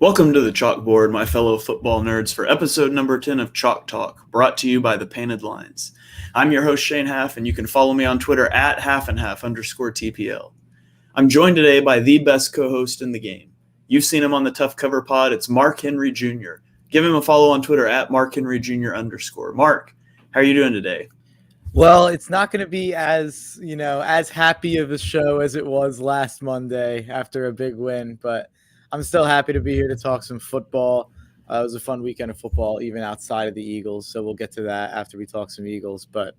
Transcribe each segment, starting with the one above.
Welcome to the Chalkboard, my fellow football nerds, for episode number 10 of Chalk Talk, brought to you by the Painted Lines. I'm your host, Shane Half, and you can follow me on Twitter at halfandhalf_TPL. I'm joined today by the best co-host in the game. You've seen him on the Tough Cover Pod. It's Mark Henry Jr. Give him a follow on Twitter at MarkHenryJr_. Mark, how are you doing today? Well, it's not going to be as happy of a show as it was last Monday after a big win, but I'm still happy to be here to talk some football. It was a fun weekend of football, even outside of the Eagles, so we'll get to that after we talk some Eagles. But,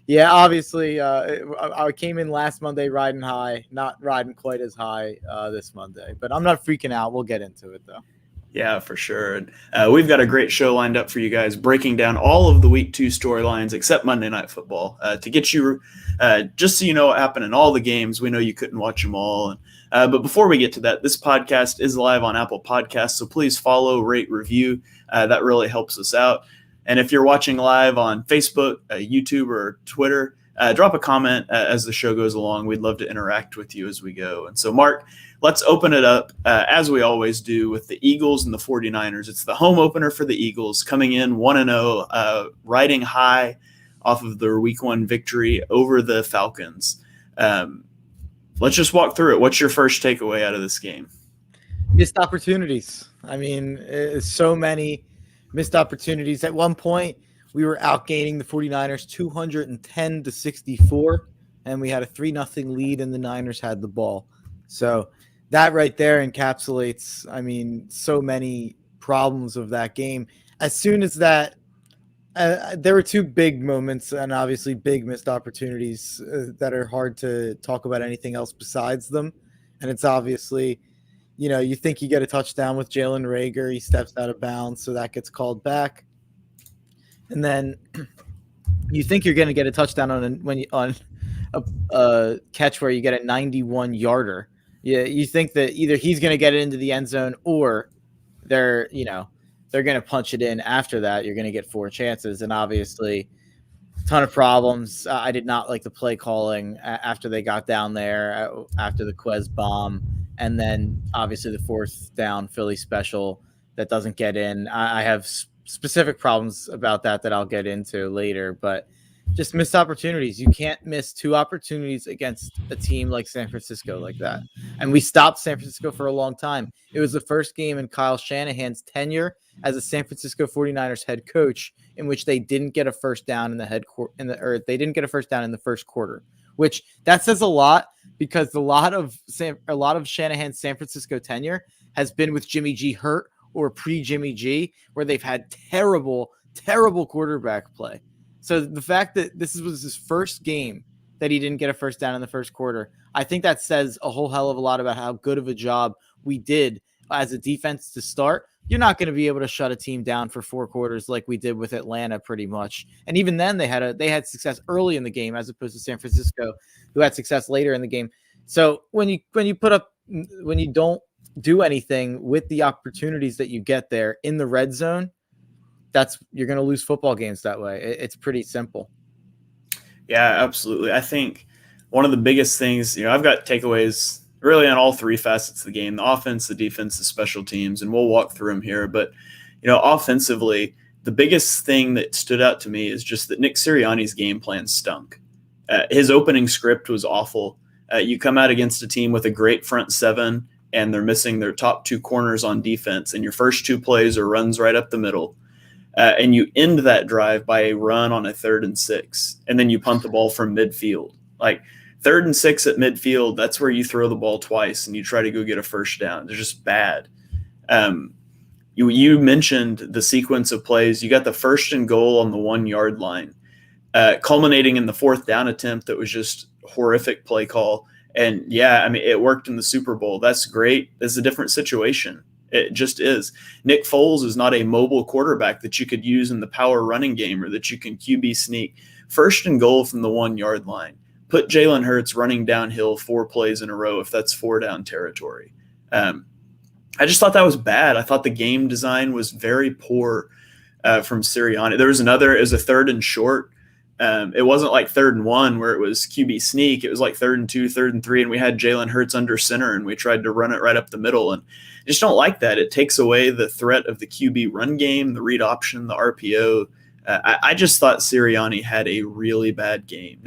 yeah, obviously, I came in last Monday riding high, not riding quite as high this Monday. But I'm not freaking out. We'll get into it, though. Yeah, for sure. We've got a great show lined up for you guys, breaking down all of the Week 2 storylines except Monday Night Football to get you, just so you know what happened in all the games. We know you couldn't watch them all. But before we get to that, this podcast is live on Apple Podcasts, so please follow, rate, review. That really helps us out. And if you're watching live on Facebook, YouTube, or Twitter, drop a comment as the show goes along. We'd love to interact with you as we go. And so, Mark, let's open it up, as we always do, with the Eagles and the 49ers. It's the home opener for the Eagles, coming in 1-0, riding high off of their Week 1 victory over the Falcons. Let's just walk through it. What's your first takeaway out of this game? Missed opportunities. I mean, so many missed opportunities. At one point, we were outgaining the 49ers 210-64, and we had a 3-0 lead, and the Niners had the ball. So that right there encapsulates, so many problems of that game. As soon as that, there were two big moments and obviously big missed opportunities that are hard to talk about anything else besides them. And it's obviously, you think you get a touchdown with Jalen Reagor. He steps out of bounds, so that gets called back. And then you think you're going to get a touchdown on a catch where you get a 91-yarder. You think that either he's going to get it into the end zone or they're going to punch it in after that. You're going to get 4 chances. And obviously, a ton of problems. I did not like the play calling after they got down there, after the Quez bomb. And then, obviously, the 4th down Philly special that doesn't get in. I have specific problems about that I'll get into later. But just missed opportunities. You can't miss 2 opportunities against a team like San Francisco like that. And we stopped San Francisco for a long time. It was the first game in Kyle Shanahan's tenure as a San Francisco 49ers head coach in which they didn't get a first down in they didn't get a first down in the first quarter, which that says a lot because a lot of Shanahan's San Francisco tenure has been with Jimmy G hurt or pre-Jimmy G, where they've had terrible quarterback play. So the fact that this was his first game that he didn't get a first down in the first quarter, I think that says a whole hell of a lot about how good of a job we did as a defense to start. You're not going to be able to shut a team down for 4 quarters like we did with Atlanta pretty much. And even then they had success early in the game as opposed to San Francisco, who had success later in the game. So when you don't do anything with the opportunities that you get there in the red zone, you're going to lose football games that way. It's pretty simple. Yeah, absolutely. I think one of the biggest things, I've got takeaways really on all 3 facets of the game: the offense, the defense, the special teams, and we'll walk through them here. But, offensively, the biggest thing that stood out to me is just that Nick Sirianni's game plan stunk. His opening script was awful. You come out against a team with a great front 7, and they're missing their top 2 corners on defense, and your first 2 plays are runs right up the middle. And you end that drive by a run on a 3rd and 6, and then you punt the ball from midfield. Like 3rd and 6 at midfield, that's where you throw the ball twice and you try to go get a first down. They're just bad. You mentioned the sequence of plays. You got the 1st and goal on the 1-yard line, culminating in the 4th down attempt that was just horrific play call. And it worked in the Super Bowl. That's great. It's a different situation. It just is. Nick Foles is not a mobile quarterback that you could use in the power running game or that you can QB sneak. 1st and goal from the 1-yard line. Put Jalen Hurts running downhill 4 plays in a row if that's 4 down territory. I just thought that was bad. I thought the game design was very poor from Sirianni. It was a 3rd and short It wasn't like 3rd and 1 where it was QB sneak. It was like 3rd and 2, 3rd and 3, and we had Jalen Hurts under center, and we tried to run it right up the middle. And I just don't like that. It takes away the threat of the QB run game, the read option, the RPO. I just thought Sirianni had a really bad game.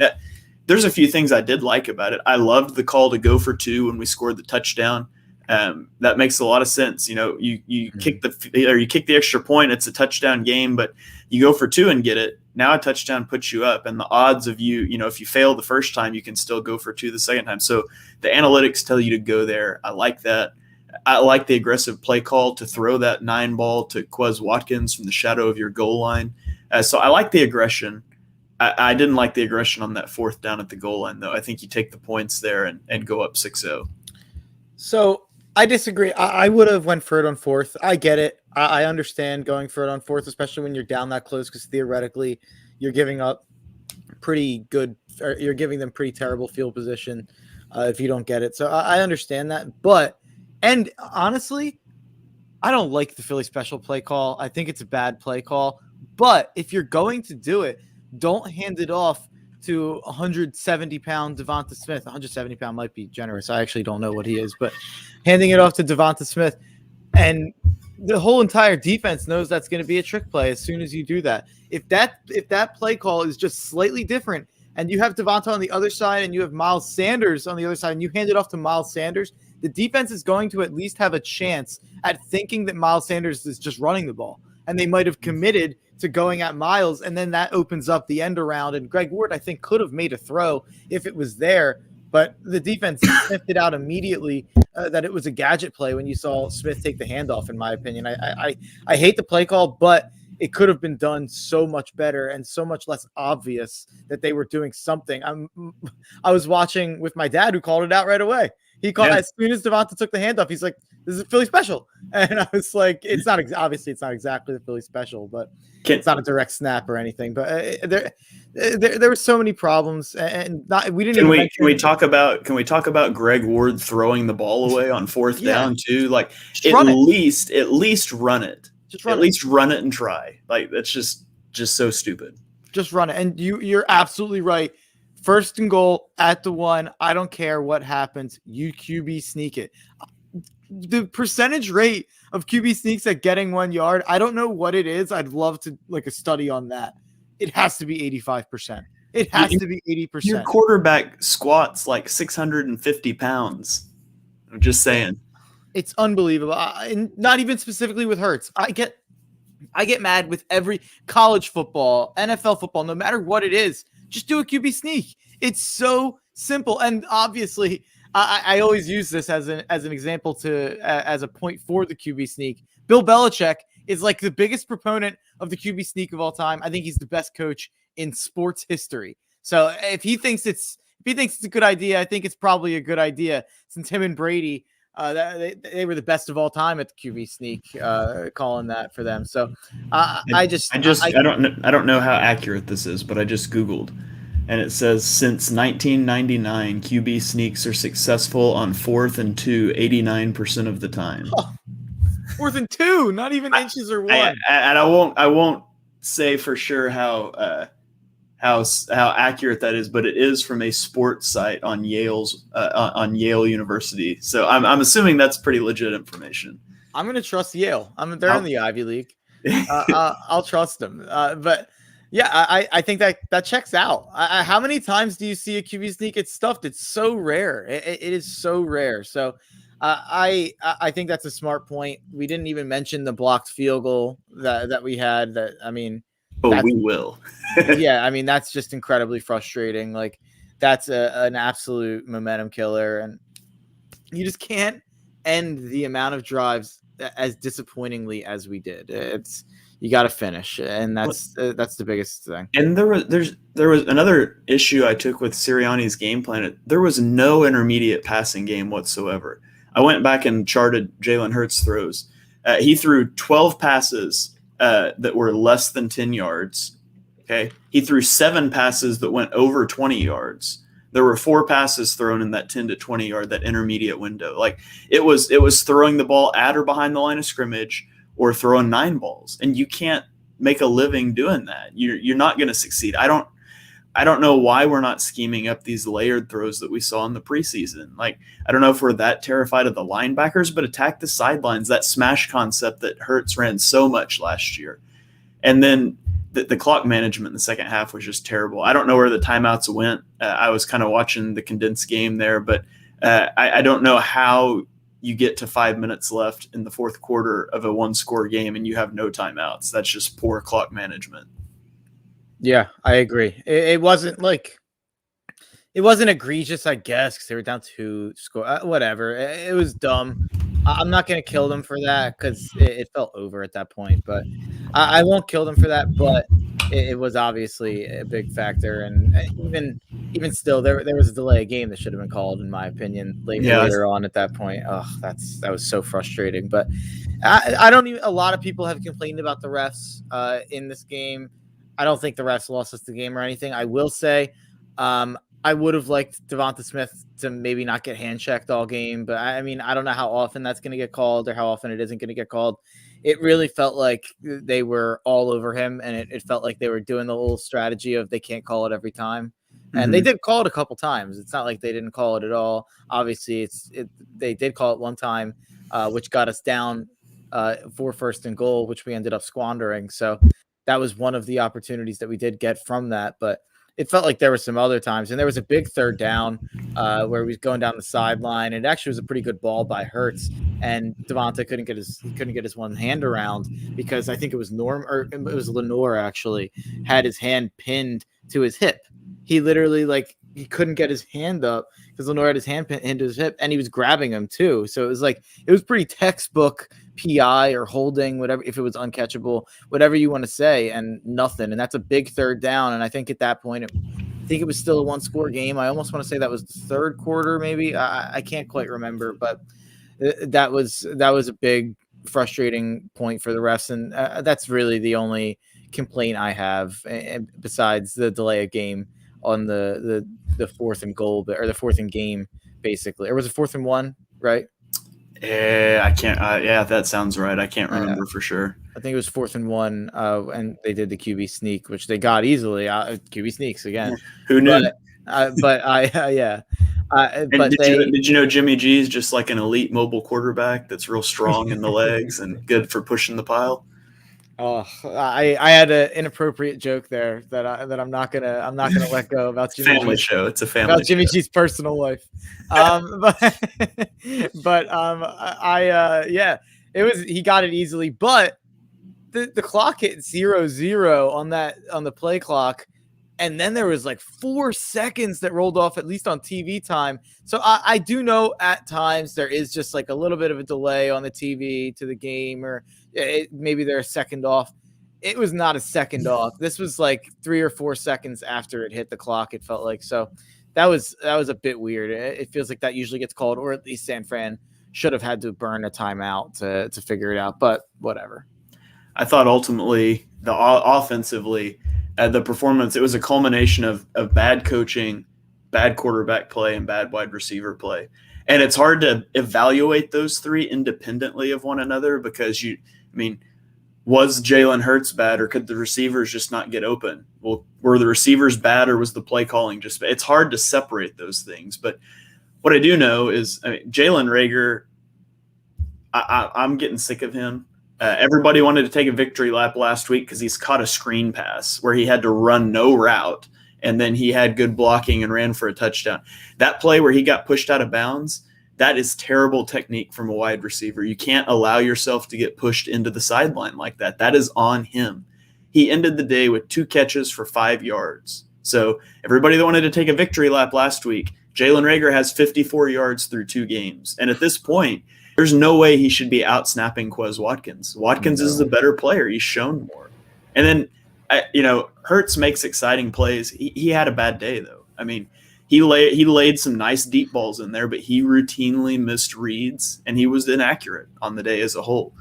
There's a few things I did like about it. I loved the call to go for 2 when we scored the touchdown. That makes a lot of sense. You kick the extra point, it's a touchdown game, but you go for 2 and get it. Now a touchdown puts you up, and the odds of if you fail the first time, you can still go for 2 the second time. So the analytics tell you to go there. I like that. I like the aggressive play call to throw that 9 ball to Quez Watkins from the shadow of your goal line. So I like the aggression. I didn't like the aggression on that 4th down at the goal line, though. I think you take the points there and go up 6-0. So I disagree. I would have went for it on 4th. I get it. I understand going for it on 4th, especially when you're down that close, because theoretically you're giving up pretty good, or you're giving them pretty terrible field position if you don't get it. So I understand that. And honestly, I don't like the Philly special play call. I think it's a bad play call. But if you're going to do it, don't hand it off to 170-pound Devonta Smith. 170-pound might be generous. I actually don't know what he is, but handing it off to Devonta Smith, and the whole entire defense knows that's going to be a trick play as soon as you do that. If that play call is just slightly different, and you have Devonta on the other side and you have Miles Sanders on the other side, and you hand it off to Miles Sanders, the defense is going to at least have a chance at thinking that Miles Sanders is just running the ball, and they might have committed to going at Miles, and then that opens up the end around. And Greg Ward, I think, could have made a throw if it was there, but the defense sniffed it out immediately that it was a gadget play when you saw Smith take the handoff, in my opinion. I hate the play call, but it could have been done so much better and so much less obvious that they were doing something. I was watching with my dad, who called it out right away. He called as soon as Devonta took the handoff. He's like, "This is a Philly special," and I was like, "It's not obviously it's not exactly the Philly special, but it's not a direct snap or anything." But there were so many problems, and we didn't. Can we talk about Greg Ward throwing the ball away on 4th down too? Like at least run it. At least run it and try. Like that's just so stupid. Just run it, and you're absolutely right. 1st and goal at the 1. I don't care what happens. You QB sneak it. The percentage rate of QB sneaks at getting 1 yard, I don't know what it is. I'd love to a study on that. It has to be 85%. It has to be 80%. Your quarterback squats like 650 pounds. I'm just saying. It's unbelievable. And not even specifically with Hurts. I get mad with every college football, NFL football, no matter what it is. Just do a QB sneak. It's so simple. And obviously, I always use this as an example as a point for the QB sneak. Bill Belichick is like the biggest proponent of the QB sneak of all time. I think he's the best coach in sports history. So if he thinks it's a good idea, I think it's probably a good idea, since him and Brady, they were the best of all time at the QB sneak, calling that for them. So I don't know how accurate this is, but I just Googled, and it says since 1999, QB sneaks are successful on 4th and 2 89% of the time. 4th and 2, not even inches or 1. And I won't say for sure how accurate that is, but it is from a sports site on Yale University. So I'm assuming that's pretty legit information. I'm going to trust Yale. They're in the Ivy League. I'll trust them. But yeah, I think that checks out. How many times do you see a QB sneak get stuffed? It's so rare. It is so rare. So I think that's a smart point. We didn't even mention the blocked field goal that we had. We will. Yeah, I mean, that's just incredibly frustrating. Like, that's an absolute momentum killer, and you just can't end the amount of drives as disappointingly as we did. You got to finish, and that's the biggest thing. And there was another issue I took with Sirianni's game plan. There was no intermediate passing game whatsoever. I went back and charted Jalen Hurts throws. He threw 12 passes that were less than 10 yards. Okay. He threw 7 passes that went over 20 yards. There were 4 passes thrown in that 10 to 20 yard, that intermediate window. Like it was throwing the ball at or behind the line of scrimmage or throwing 9 balls. And you can't make a living doing that. You're not going to succeed. I don't know why we're not scheming up these layered throws that we saw in the preseason. Like, I don't know if we're that terrified of the linebackers, but attack the sidelines, that smash concept that Hurts ran so much last year. And then the clock management in the second half was just terrible. I don't know where the timeouts went. I was kind of watching the condensed game there, but I don't know how you get to 5 minutes left in the fourth quarter of a one-score game and you have no timeouts. That's just poor clock management. Yeah, I agree. It wasn't egregious, I guess, because they were down 2 score. Whatever. It was dumb. I'm not going to kill them for that because it felt over at that point. But I won't kill them for that. But it was obviously a big factor. And even still, there was a delay of game that should have been called, in my opinion, later on at that point. Oh, that was so frustrating. But I don't even – a lot of people have complained about the refs in this game. I don't think the refs lost us the game or anything. I will say I would have liked Devonta Smith to maybe not get hand checked all game, but I mean, I don't know how often that's going to get called or how often it isn't going to get called. It really felt like they were all over him, and it felt like they were doing the little strategy of they can't call it every time. And they did call it a couple times. It's not like they didn't call it at all. Obviously, they did call it one time, which got us down for first and goal, which we ended up squandering. So that was one of the opportunities that we did get from that. But it felt like there were some other times, and there was a big third down where he was going down the sideline. It actually was a pretty good ball by Hurts, and Devonta couldn't get his one hand around because I think it was Lenore actually had his hand pinned to his hip. He literally he couldn't get his hand up because Lenore had his hand pinned to his hip, and he was grabbing him too. So it was pretty textbook PI or holding, whatever, if it was uncatchable, whatever you want to say, and nothing. And that's a big third down. And I think at that point, I think it was still a one-score game. I almost want to say that was the third quarter, maybe. I can't quite remember, but that was a big frustrating point for the refs. And that's really the only complaint I have besides the delay of game on the fourth and goal, or the fourth and game, basically. Or was it 4th and 1, right? I can't. Yeah, that sounds right. I can't remember for sure. I think it was 4th and 1, and they did the QB sneak, which they got easily. QB sneaks again. Who knew? Did you know Jimmy G is just like an elite mobile quarterback that's real strong in the legs and good for pushing the pile? Oh, I had an inappropriate joke there that I'm not gonna let go about Jimmy family G's, show. It's a family about Jimmy show. G's personal life. He got it easily, but the clock hit 0-0 on the play clock, and then there was 4 seconds that rolled off, at least on TV time. So I do know at times there is just a little bit of a delay on the TV to the game, or maybe they're a second off. It was not a second off. This was 3 or 4 seconds after it hit the clock, it felt like. So that was a bit weird. It feels like that usually gets called, or at least San Fran should have had to burn a timeout to figure it out, but whatever. I thought ultimately offensively, the performance, it was a culmination of bad coaching, bad quarterback play, and bad wide receiver play. And it's hard to evaluate those three independently of one another because was Jalen Hurts bad, or could the receivers just not get open? Well, were the receivers bad, or was the play calling just bad? It's hard to separate those things. But what I do know is Jalen Reagor, I'm getting sick of him. Everybody wanted to take a victory lap last week because he's caught a screen pass where he had to run no route, and then he had good blocking and ran for a touchdown. That play where he got pushed out of bounds, that is terrible technique from a wide receiver. You can't allow yourself to get pushed into the sideline like that. That is on him. He ended the day with 2 catches for 5 yards. So everybody that wanted to take a victory lap last week, Jalen Reagor has 54 yards through 2 games. And at this point, there's no way he should be out snapping Quez Watkins. Watkins is the better player. He's shown more. And then, Hurts makes exciting plays. He had a bad day, though. He laid some nice deep balls in there, but he routinely missed reads, and he was inaccurate on the day as a whole.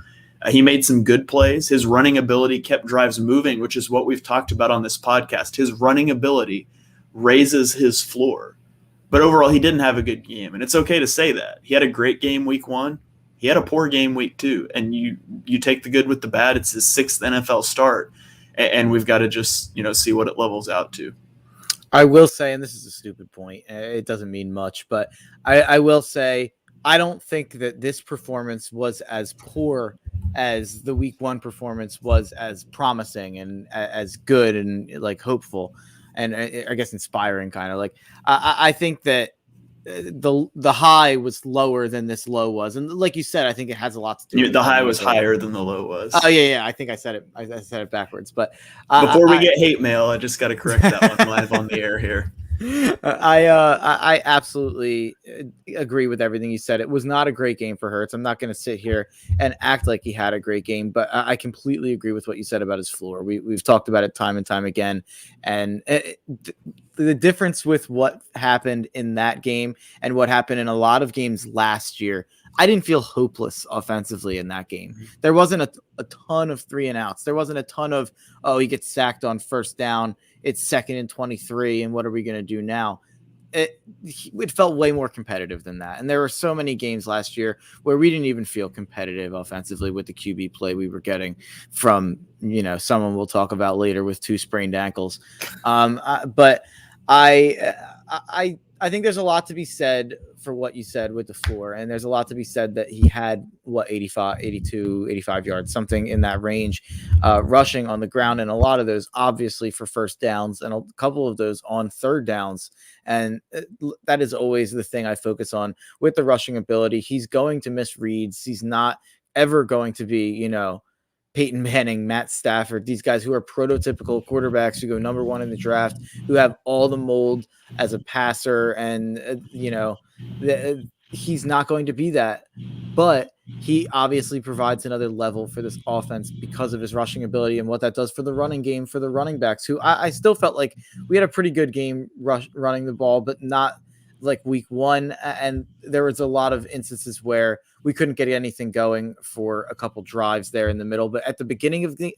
He made some good plays. His running ability kept drives moving, which is what we've talked about on this podcast. His running ability raises his floor. But overall, he didn't have a good game, and it's okay to say that. He had a great game week 1. He had a poor game week 2, and you take the good with the bad. It's his 6th NFL start, and we've got to just see what it levels out to. I will say, and this is a stupid point, it doesn't mean much, but I will say I don't think that this performance was as poor as the week one performance was as promising and as good and like hopeful and I guess inspiring kind of like I think that the high was lower than this low was, and like you said, I think it has a lot to do with The high was higher than the low was. Oh yeah, I think I said it. I said it backwards, but before we get hate mail, I just got to correct that one live on the air here. I absolutely agree with everything you said. It was not a great game for Hurts. I'm not going to sit here and act like he had a great game, but I completely agree with what you said about his floor. We've talked about it time and time again, and the difference with what happened in that game and what happened in a lot of games last year. I didn't feel hopeless offensively in that game. There wasn't a ton of 3 and outs. There wasn't a ton of, he gets sacked on first down. It's 2nd and 23. And what are we going to do now? It felt way more competitive than that. And there were so many games last year where we didn't even feel competitive offensively with the QB play we were getting from, someone we'll talk about later with 2 sprained ankles. But I think there's a lot to be said for what you said with the floor. And there's a lot to be said that he had 85 yards, something in that range, rushing on the ground. And a lot of those obviously for first downs and a couple of those on third downs. And that is always the thing I focus on with the rushing ability. He's going to miss reads. He's not ever going to be, Peyton Manning, Matt Stafford, these guys who are prototypical quarterbacks who go number 1 in the draft, who have all the mold as a passer. And, he's not going to be that. But he obviously provides another level for this offense because of his rushing ability and what that does for the running game for the running backs, who I still felt like we had a pretty good game running the ball, but not like week one. And there was a lot of instances where we couldn't get anything going for a couple drives there in the middle. But at the beginning of the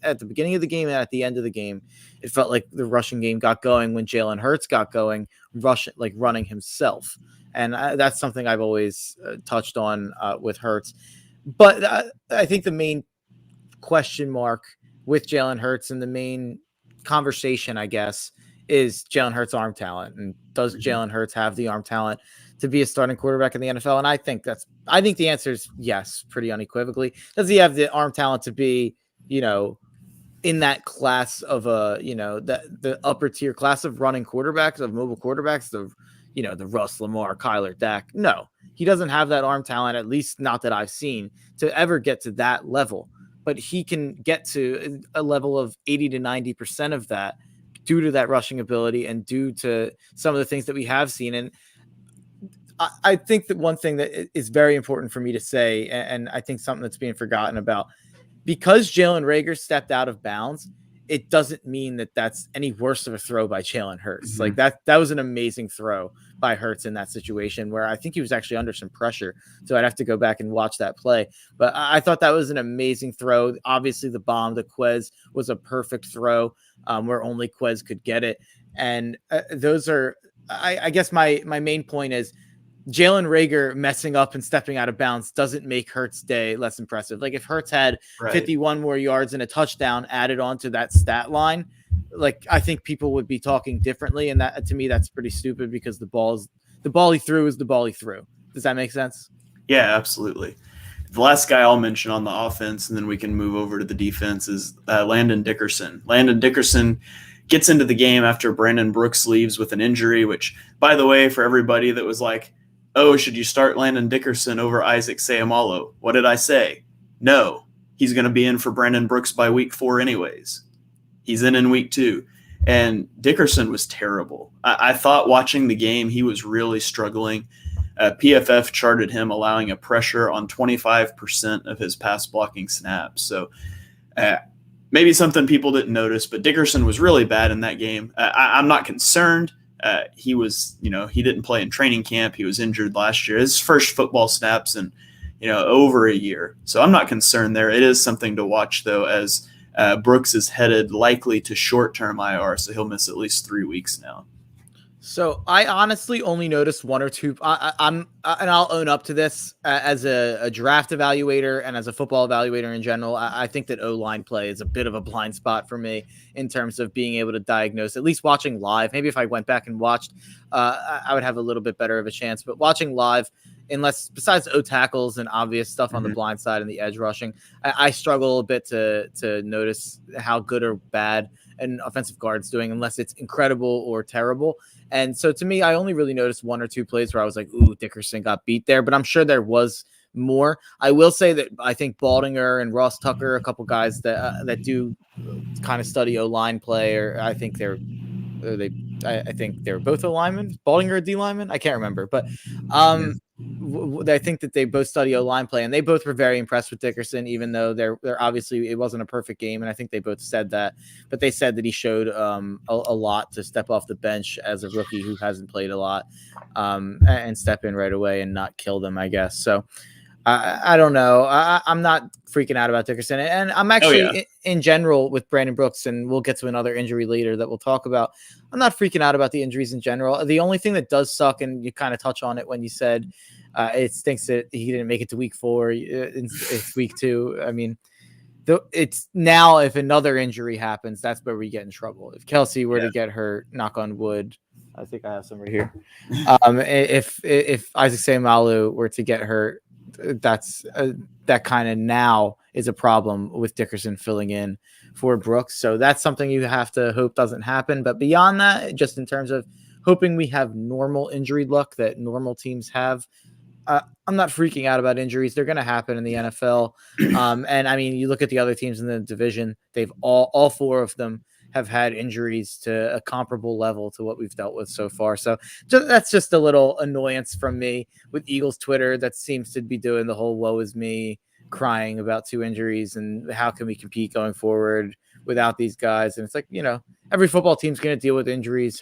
game and at the end of the game, it felt like the rushing game got going when Jalen Hurts got going, running himself. And that's something I've always touched on with Hurts. But I think the main question mark with Jalen Hurts and the main conversation, I guess, is Jalen Hurts' arm talent. And does Jalen Hurts have the arm talent to be a starting quarterback in the NFL? And I think the answer is yes, pretty unequivocally. Does he have the arm talent to be, in that class of the upper tier class of running quarterbacks, of mobile quarterbacks, the Russ, Lamar, Kyler, Dak? No, he doesn't have that arm talent, at least not that I've seen, to ever get to that level. But he can get to a level of 80 to 90% of that due to that rushing ability and due to some of the things that we have seen. And I think that one thing that is very important for me to say, and I think something that's being forgotten about, because Jalen Reagor stepped out of bounds, it doesn't mean that that's any worse of a throw by Jalen Hurts. Mm-hmm. Like that was an amazing throw by Hurts in that situation where I think he was actually under some pressure. So I'd have to go back and watch that play. But I thought that was an amazing throw. Obviously the bomb to Quez was a perfect throw where only Quez could get it. And those are, I guess my main point is, Jalen Reagor messing up and stepping out of bounds doesn't make Hurts' day less impressive. Like if Hurts had 51 more yards and a touchdown added onto that stat line, like I think people would be talking differently. And that, to me, that's pretty stupid because the ball he threw is the ball he threw. Does that make sense? Yeah, absolutely. The last guy I'll mention on the offense, and then we can move over to the defense, is Landon Dickerson. Landon Dickerson gets into the game after Brandon Brooks leaves with an injury, which, by the way, for everybody that was like, oh, should you start Landon Dickerson over Isaac Seumalo? What did I say? No, he's going to be in for Brandon Brooks by week 4 anyways. He's in week 2. And Dickerson was terrible. I thought watching the game, he was really struggling. PFF charted him allowing a pressure on 25% of his pass blocking snaps. So maybe something people didn't notice, but Dickerson was really bad in that game. I'm not concerned. He was, he didn't play in training camp. He was injured last year. His first football snaps in, over a year. So I'm not concerned there. It is something to watch, though, as Brooks is headed likely to short-term IR, so he'll miss at least 3 weeks now. So I honestly only noticed one or two. And I'll own up to this as a draft evaluator and as a football evaluator in general. I think that O-line play is a bit of a blind spot for me in terms of being able to diagnose, at least watching live. Maybe if I went back and watched, I would have a little bit better of a chance. But watching live, unless besides O tackles and obvious stuff on the blind side and the edge rushing, I struggle a bit to notice how good or bad an offensive guard's doing, unless it's incredible or terrible. And so to me, I only really noticed one or two plays where I was like, ooh, Dickerson got beat there, but I'm sure there was more. I will say that I think Baldinger and Ross Tucker, a couple guys that do kind of study O-line play, or I think I think they were both O linemen, Baldinger a D lineman. I can't remember, but I think that they both study O-line play, and they both were very impressed with Dickerson, even though they're obviously it wasn't a perfect game, and I think they both said that. But they said that he showed a lot to step off the bench as a rookie who hasn't played a lot, and step in right away and not kill them, I guess. So I don't know. I'm not freaking out about Dickerson, and I'm actually in general with Brandon Brooks, and we'll get to another injury later that we'll talk about. I'm not freaking out about the injuries in general. The only thing that does suck, and you kind of touch on it when you said it stinks that he didn't make it to week 4. It's week 2. I mean, it's now if another injury happens, that's where we get in trouble. If Kelsey were to get hurt, knock on wood, I think I have some right here. If Isaac Seumalo were to get hurt, that's that kind of now is a problem with Dickerson filling in for Brooks. So that's something you have to hope doesn't happen. But beyond that, just in terms of hoping we have normal injury luck that normal teams have, I'm not freaking out about injuries. They're going to happen in the NFL. And I mean, you look at the other teams in the division, they've all 4 of them have had injuries to a comparable level to what we've dealt with so far. So that's just a little annoyance from me with Eagles Twitter that seems to be doing the whole woe is me, crying about 2 injuries and how can we compete going forward without these guys. And it's like, every football team's going to deal with injuries,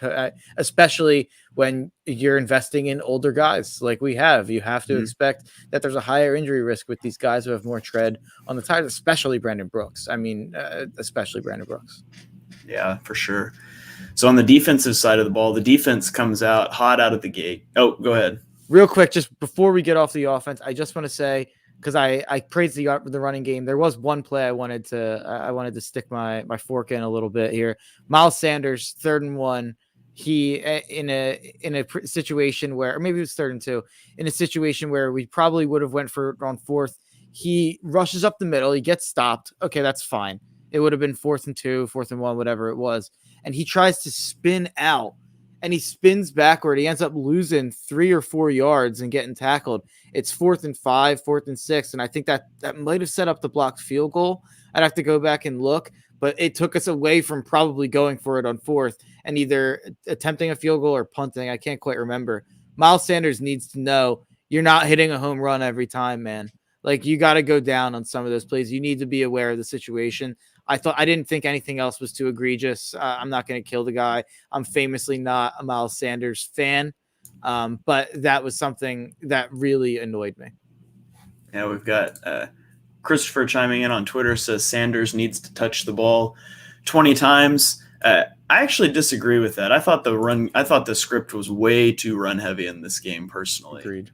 especially when you're investing in older guys like we have. You have to expect that there's a higher injury risk with these guys who have more tread on the tires, especially Brandon Brooks. I mean, especially Brandon Brooks. Yeah, for sure. So on the defensive side of the ball, the defense comes out hot out of the gate. Oh, go ahead. Real quick, just before we get off the offense, I just want to say, because I praised the running game, there was one play I wanted to stick my fork in a little bit here. Miles Sanders, 3rd and 1. He in a situation where, or maybe it was 3rd and 2, in a situation where we probably would have went for on 4th. He rushes up the middle. He gets stopped. Okay, that's fine. It would have been 4th and 2, 4th and 1, whatever it was. And he tries to spin out, and he spins backward. He ends up losing 3 or 4 yards and getting tackled. It's 4th and 5, 4th and 6. And I think that might have set up the blocked field goal. I'd have to go back and look, but it took us away from probably going for it on 4th and either attempting a field goal or punting. I can't quite remember. Miles Sanders needs to know you're not hitting a home run every time, man. Like, you got to go down on some of those plays. You need to be aware of the situation. I didn't think anything else was too egregious. I'm not going to kill the guy. I'm famously not a Miles Sanders fan, but that was something that really annoyed me. Yeah, we've got Christopher chiming in on Twitter, says Sanders needs to touch the ball 20 times. I actually disagree with that. I thought the script was way too run heavy in this game personally. Agreed.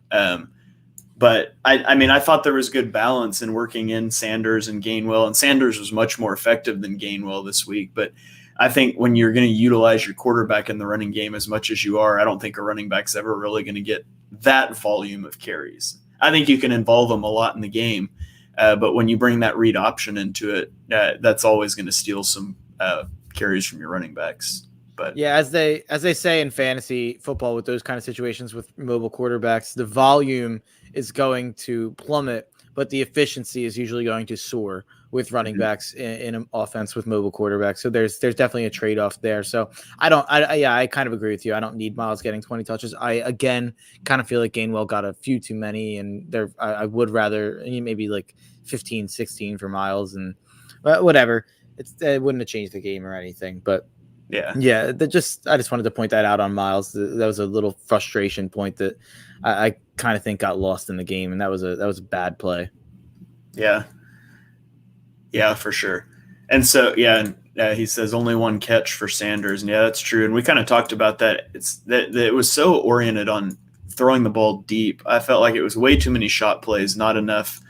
But I thought there was good balance in working in Sanders and Gainwell, and Sanders was much more effective than Gainwell this week. But I think when you're going to utilize your quarterback in the running game as much as you are, I don't think a running back's ever really going to get that volume of carries. I think you can involve them a lot in the game, but when you bring that read option into it, that's always going to steal some carries from your running backs. But yeah, as they say in fantasy football, with those kind of situations with mobile quarterbacks, the volume is going to plummet, but the efficiency is usually going to soar with running backs in an offense with mobile quarterbacks. So there's definitely a trade-off there. So I kind of agree with you. I don't need Miles getting 20 touches. I, again, kind of feel like Gainwell got a few too many, and I would rather maybe like 15, 16 for Miles, and whatever. It wouldn't have changed the game or anything, but yeah. I just wanted to point that out on Miles. That was a little frustration point that I kind of think got lost in the game, and that was a bad play. Yeah, for sure. And so, and He says only one catch for Sanders, and yeah, that's true. And we kind of talked about that. It's that it was so oriented on throwing the ball deep. I felt like it was way too many shot plays, not enough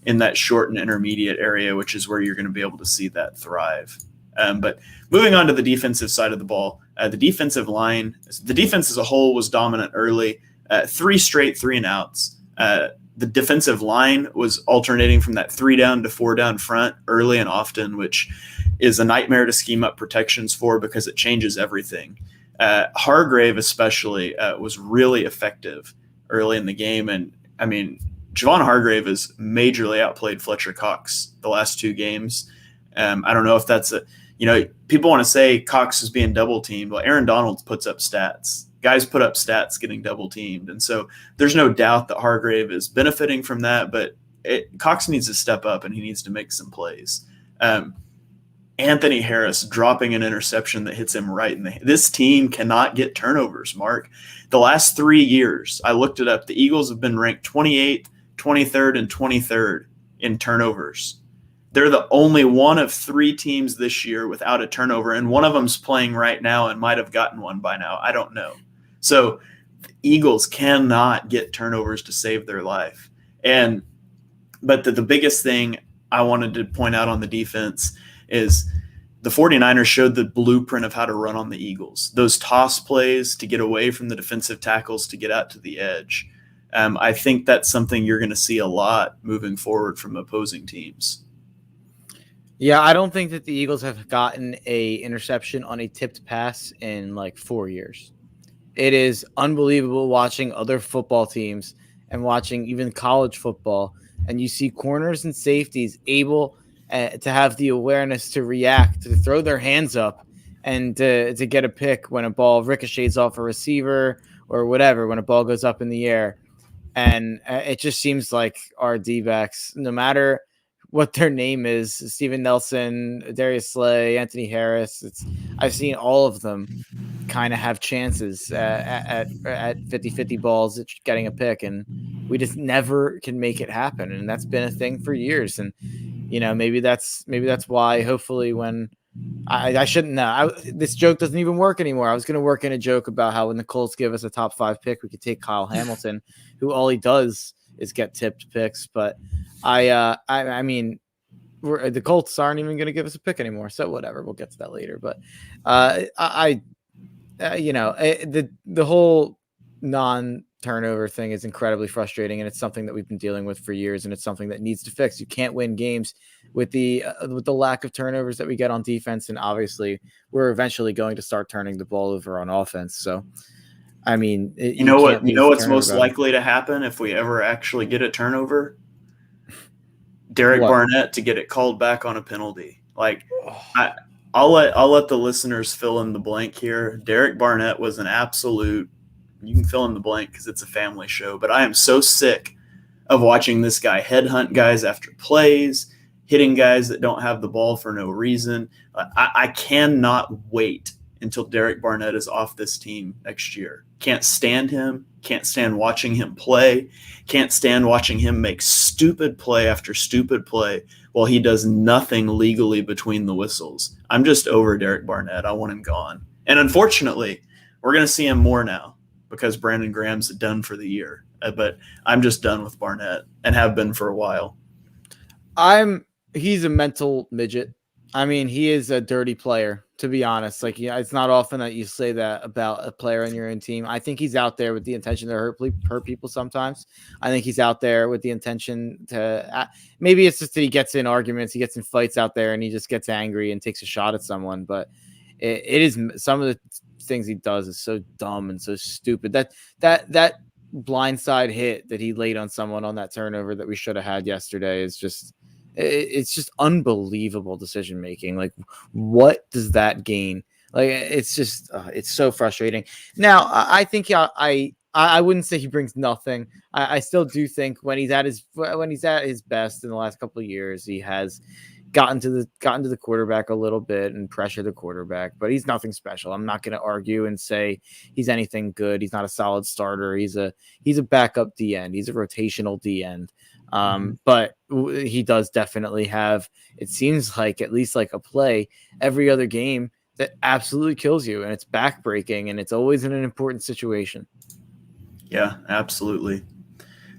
in that short and intermediate area, which is where you're going to be able to see that thrive. But moving on to the defensive side of the ball, the defensive line, the defense as a whole was dominant early. 3 straight 3-and-outs. The defensive line was alternating from that 3 down to 4 down front early and often, which is a nightmare to scheme up protections for because it changes everything. Hargrave especially was really effective early in the game. And I mean, Javon Hargrave has majorly outplayed Fletcher Cox the last 2 games. I don't know if that's people want to say Cox is being double teamed. Well, Aaron Donald puts up stats. Guys put up stats getting double teamed. And so there's no doubt that Hargrave is benefiting from that, but Cox needs to step up and he needs to make some plays. Anthony Harris dropping an interception that hits him right in the – this team cannot get turnovers, Mark. The last 3 years, I looked it up, the Eagles have been ranked 28th, 23rd, and 23rd in turnovers. They're the only one of 3 teams this year without a turnover, and one of them's playing right now and might have gotten one by now. I don't know. So the Eagles cannot get turnovers to save their life. But the biggest thing I wanted to point out on the defense is the 49ers showed the blueprint of how to run on the Eagles. Those toss plays to get away from the defensive tackles to get out to the edge. I think that's something you're going to see a lot moving forward from opposing teams. Yeah, I don't think that the Eagles have gotten a interception on a tipped pass in like 4 years. It is unbelievable watching other football teams and watching even college football, and you see corners and safeties able to have the awareness to react, to throw their hands up, and to get a pick when a ball ricochets off a receiver or whatever, when a ball goes up in the air. And it just seems like our D-backs, no matter what their name is, Steven Nelson, Darius Slay, Anthony Harris, I've seen all of them kind of have chances at 50-50 balls at getting a pick, and we just never can make it happen. And that's been a thing for years. And maybe that's why hopefully when I shouldn't know. This joke doesn't even work anymore. I was going to work in a joke about how when the Colts give us a top 5 pick, we could take Kyle Hamilton, who all he does is get tipped picks. But I mean, the Colts aren't even going to give us a pick anymore. So whatever, we'll get to that later. But the whole non-turnover thing is incredibly frustrating, and it's something that we've been dealing with for years, and it's something that needs to fix. You can't win games with the lack of turnovers that we get on defense, and obviously we're eventually going to start turning the ball over on offense. So, I mean, you know what's most likely to happen if we ever actually get a turnover? Derek Barnett to get it called back on a penalty. Like, I'll let the listeners fill in the blank here. Derek Barnett was an absolute. You can fill in the blank because it's a family show, but I am so sick of watching this guy headhunt guys after plays, hitting guys that don't have the ball for no reason. I cannot wait until Derek Barnett is off this team next year. Can't stand him. Can't stand watching him play. Can't stand watching him make stupid play after stupid play while he does nothing legally between the whistles. I'm just over Derek Barnett. I want him gone. And unfortunately, we're going to see him more now because Brandon Graham's done for the year. But I'm just done with Barnett and have been for a while. He's a mental midget. I mean, he is a dirty player, to be honest. Like, it's not often that you say that about a player on your own team. I think he's out there with the intention to hurt people sometimes. I think he's out there with the intention to maybe it's just that he gets in arguments, he gets in fights out there, and he just gets angry and takes a shot at someone. But it is some of the things he does is so dumb and so stupid. That blindside hit that he laid on someone on that turnover that we should have had yesterday is just – it's just unbelievable decision making. Like, what does that gain? Like, it's just it's so frustrating. Now, I think I wouldn't say he brings nothing. I still do think when he's at his best in the last couple of years, he has gotten to the quarterback a little bit and pressured the quarterback, but he's nothing special. I'm not going to argue and say he's anything good. He's not a solid starter. He's a backup D end. He's a rotational D end. But he does definitely have, it seems like, at least like a play every other game that absolutely kills you, and it's backbreaking, and it's always in an important situation. Yeah, absolutely.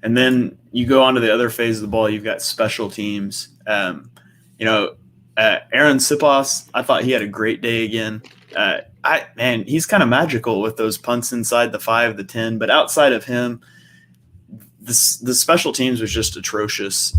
And then you go on to the other phase of the ball. You've got special teams. Aaron Siposs, I thought he had a great day again. He's kind of magical with those punts inside the 5, the 10, but outside of him, the special teams was just atrocious.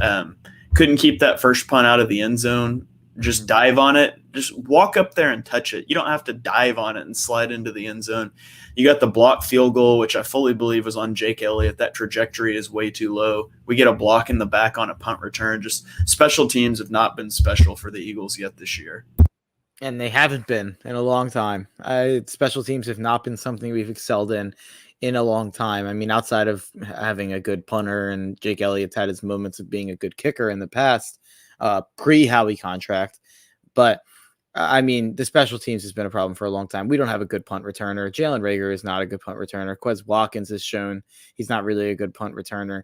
Couldn't keep that first punt out of the end zone. Just dive on it. Just walk up there and touch it. You don't have to dive on it and slide into the end zone. You got the block field goal, which I fully believe was on Jake Elliott. That trajectory is way too low. We get a block in the back on a punt return. Just special teams have not been special for the Eagles yet this year. And they haven't been in a long time. Special teams have not been something we've excelled in a long time. I mean, outside of having a good punter, and Jake Elliott's had his moments of being a good kicker in the past, pre-Howie contract. But, I mean, the special teams has been a problem for a long time. We don't have a good punt returner. Jalen Reagor is not a good punt returner. Quez Watkins has shown he's not really a good punt returner.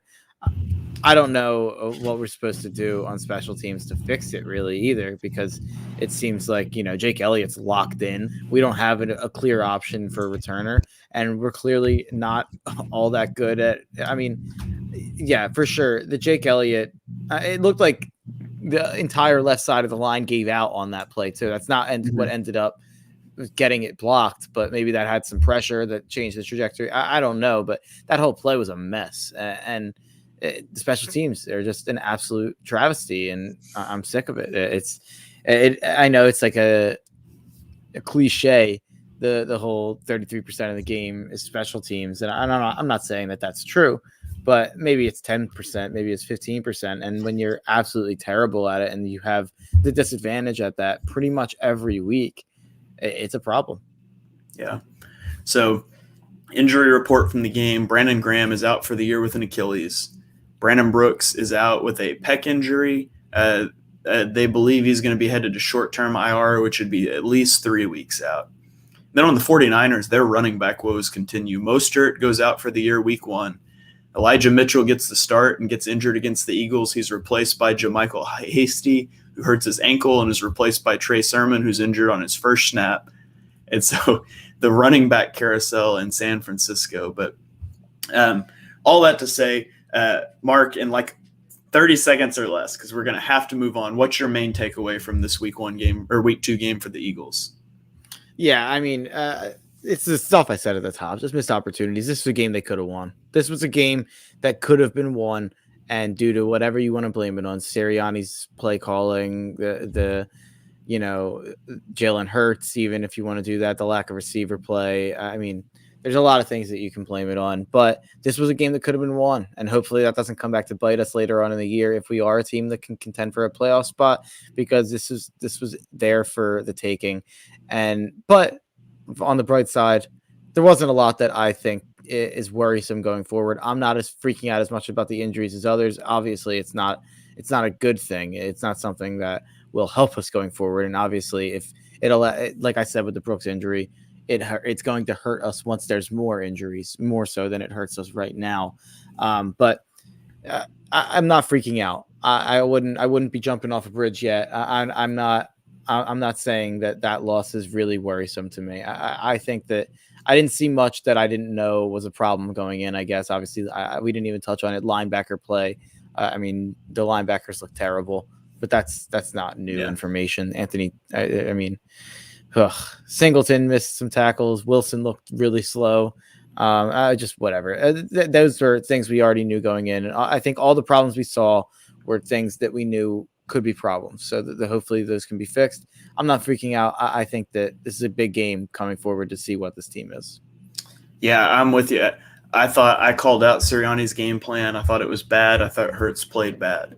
I don't know what we're supposed to do on special teams to fix it really either, because it seems like, Jake Elliott's locked in. We don't have a clear option for a returner, and we're clearly not all that good at, I mean, yeah, for sure. The Jake Elliott, it looked like the entire left side of the line gave out on that play too. That's not what ended up getting it blocked, but maybe that had some pressure that changed the trajectory. I don't know, but that whole play was a mess. And the special teams are just an absolute travesty, and I'm sick of it. I know it's like a cliche, the whole 33% of the game is special teams, and I'm not saying that that's true, but maybe it's 10%, maybe it's 15%. And when you're absolutely terrible at it and you have the disadvantage at that pretty much every week, it's a problem. Yeah. So, injury report from the game: Brandon Graham is out for the year with an Achilles. Brandon Brooks is out with a pec injury. They believe he's going to be headed to short-term IR, which would be at least 3 weeks out. Then on the 49ers, their running back woes continue. Mostert goes out for the year week 1. Elijah Mitchell gets the start and gets injured against the Eagles. He's replaced by JaMychal Hasty, who hurts his ankle, and is replaced by Trey Sermon, who's injured on his first snap. And so the running back carousel in San Francisco. But all that to say, Mark, in like 30 seconds or less, because we're going to have to move on, what's your main takeaway from this week 1 game or week 2 game for the Eagles? Yeah, I mean, it's the stuff I said at the top, just missed opportunities. This was a game they could have won. This was a game that could have been won, and due to whatever you want to blame it on, Sirianni's play calling, the Jalen Hurts, even if you want to do that, the lack of receiver play. I mean, there's a lot of things that you can blame it on, but this was a game that could have been won, and hopefully that doesn't come back to bite us later on in the year if we are a team that can contend for a playoff spot, because this was there for the taking. But on the bright side, there wasn't a lot that I think is worrisome going forward. I'm not as freaking out as much about the injuries as others. Obviously, it's not a good thing. It's not something that will help us going forward. And obviously, if it'll, like I said with the Brooks injury, it's going to hurt us once there's more injuries, more so than it hurts us right now. But I'm not freaking out. I wouldn't be jumping off a bridge yet. I'm not saying that loss is really worrisome to me. I think that I didn't see much that I didn't know was a problem going in, I guess. Obviously, we didn't even touch on it. Linebacker play. I mean, the linebackers look terrible, but that's not new information. Anthony, I mean, Singleton missed some tackles. Wilson looked really slow. Just whatever. Those were things we already knew going in. And I think all the problems we saw were things that we knew could be problems. So that hopefully those can be fixed. I'm not freaking out. I think that this is a big game coming forward to see what this team is. Yeah, I'm with you. I thought I called out Sirianni's game plan. I thought it was bad. I thought Hurts played bad.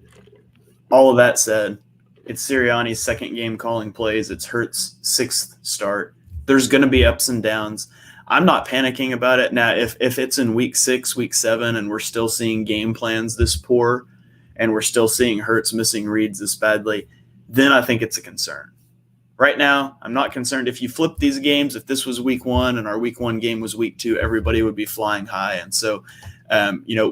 All of that said, it's Sirianni's second game calling plays. It's Hurts' 6th start. There's going to be ups and downs. I'm not panicking about it. Now, if it's in week 6, week 7, and we're still seeing game plans this poor, and we're still seeing Hurts missing reads this badly, then I think it's a concern. Right now, I'm not concerned. If you flip these games, if this was week 1 and our week 1 game was week 2, everybody would be flying high. And so,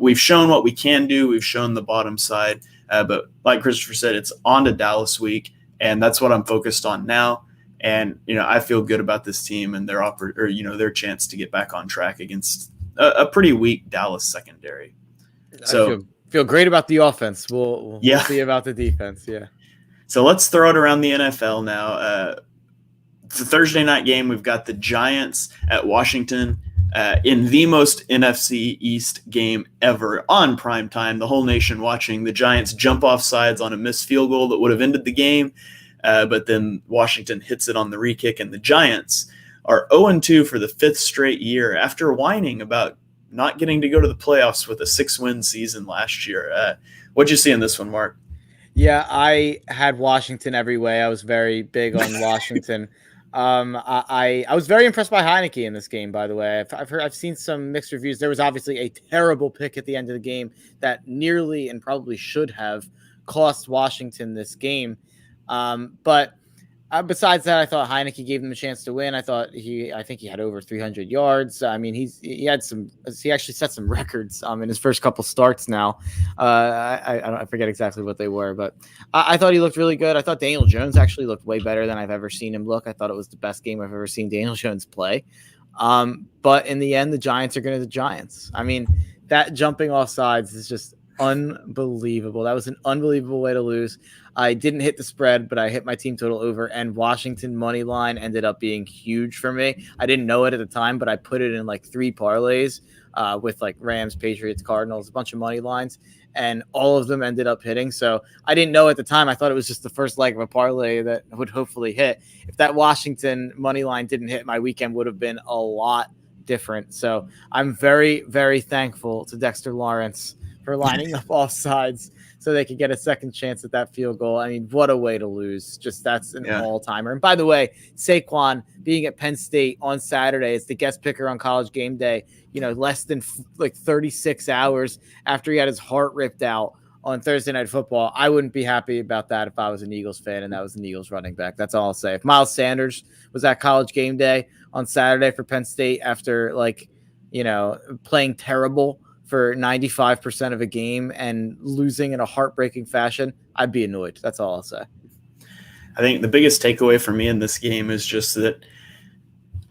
we've shown what we can do. We've shown the bottom side. But like Christopher said, it's on to Dallas week, and that's what I'm focused on now. And, I feel good about this team and their chance to get back on track against a pretty weak Dallas secondary. So I feel great about the offense. We'll see about the defense. Yeah. So let's throw it around the NFL now. The Thursday night game, we've got the Giants at Washington in the most NFC East game ever on prime time. The whole nation watching the Giants jump off sides on a missed field goal that would have ended the game. But then Washington hits it on the re-kick, and the Giants are 0-2 for the 5th straight year after whining about not getting to go to the playoffs with a 6-win season last year. What'd you see in this one, Mark? Yeah, I had Washington every way. I was very big on Washington. I was very impressed by Heineke in this game, by the way. I've seen some mixed reviews. There was obviously a terrible pick at the end of the game that nearly and probably should have cost Washington this game. But besides that, I thought Heineke gave them a chance to win. I think he had over 300 yards. I mean, he actually set some records in his first couple starts now. I forget exactly what they were, but I thought he looked really good. I thought Daniel Jones actually looked way better than I've ever seen him look. I thought it was the best game I've ever seen Daniel Jones play. But in the end, the Giants are going to the Giants. I mean, that jumping off sides is just unbelievable. That was an unbelievable way to lose. I didn't hit the spread, but I hit my team total over, and Washington money line ended up being huge for me. I didn't know it at the time, but I put it in like 3 parlays with like Rams, Patriots, Cardinals, a bunch of money lines, and all of them ended up hitting. So I didn't know at the time. I thought it was just the first leg of a parlay that would hopefully hit. If that Washington money line didn't hit, my weekend would have been a lot different. So I'm very, very thankful to Dexter Lawrence for lining up all sides so they could get a second chance at that field goal. I mean, what a way to lose. Just that's an all-timer. And by the way, Saquon being at Penn State on Saturday as the guest picker on College Game Day, less than 36 hours after he had his heart ripped out on Thursday Night Football. I wouldn't be happy about that if I was an Eagles fan and that was an Eagles running back. That's all I'll say. If Miles Sanders was at College Game Day on Saturday for Penn State after playing terrible for 95% of a game and losing in a heartbreaking fashion, I'd be annoyed. That's all I'll say. I think the biggest takeaway for me in this game is just that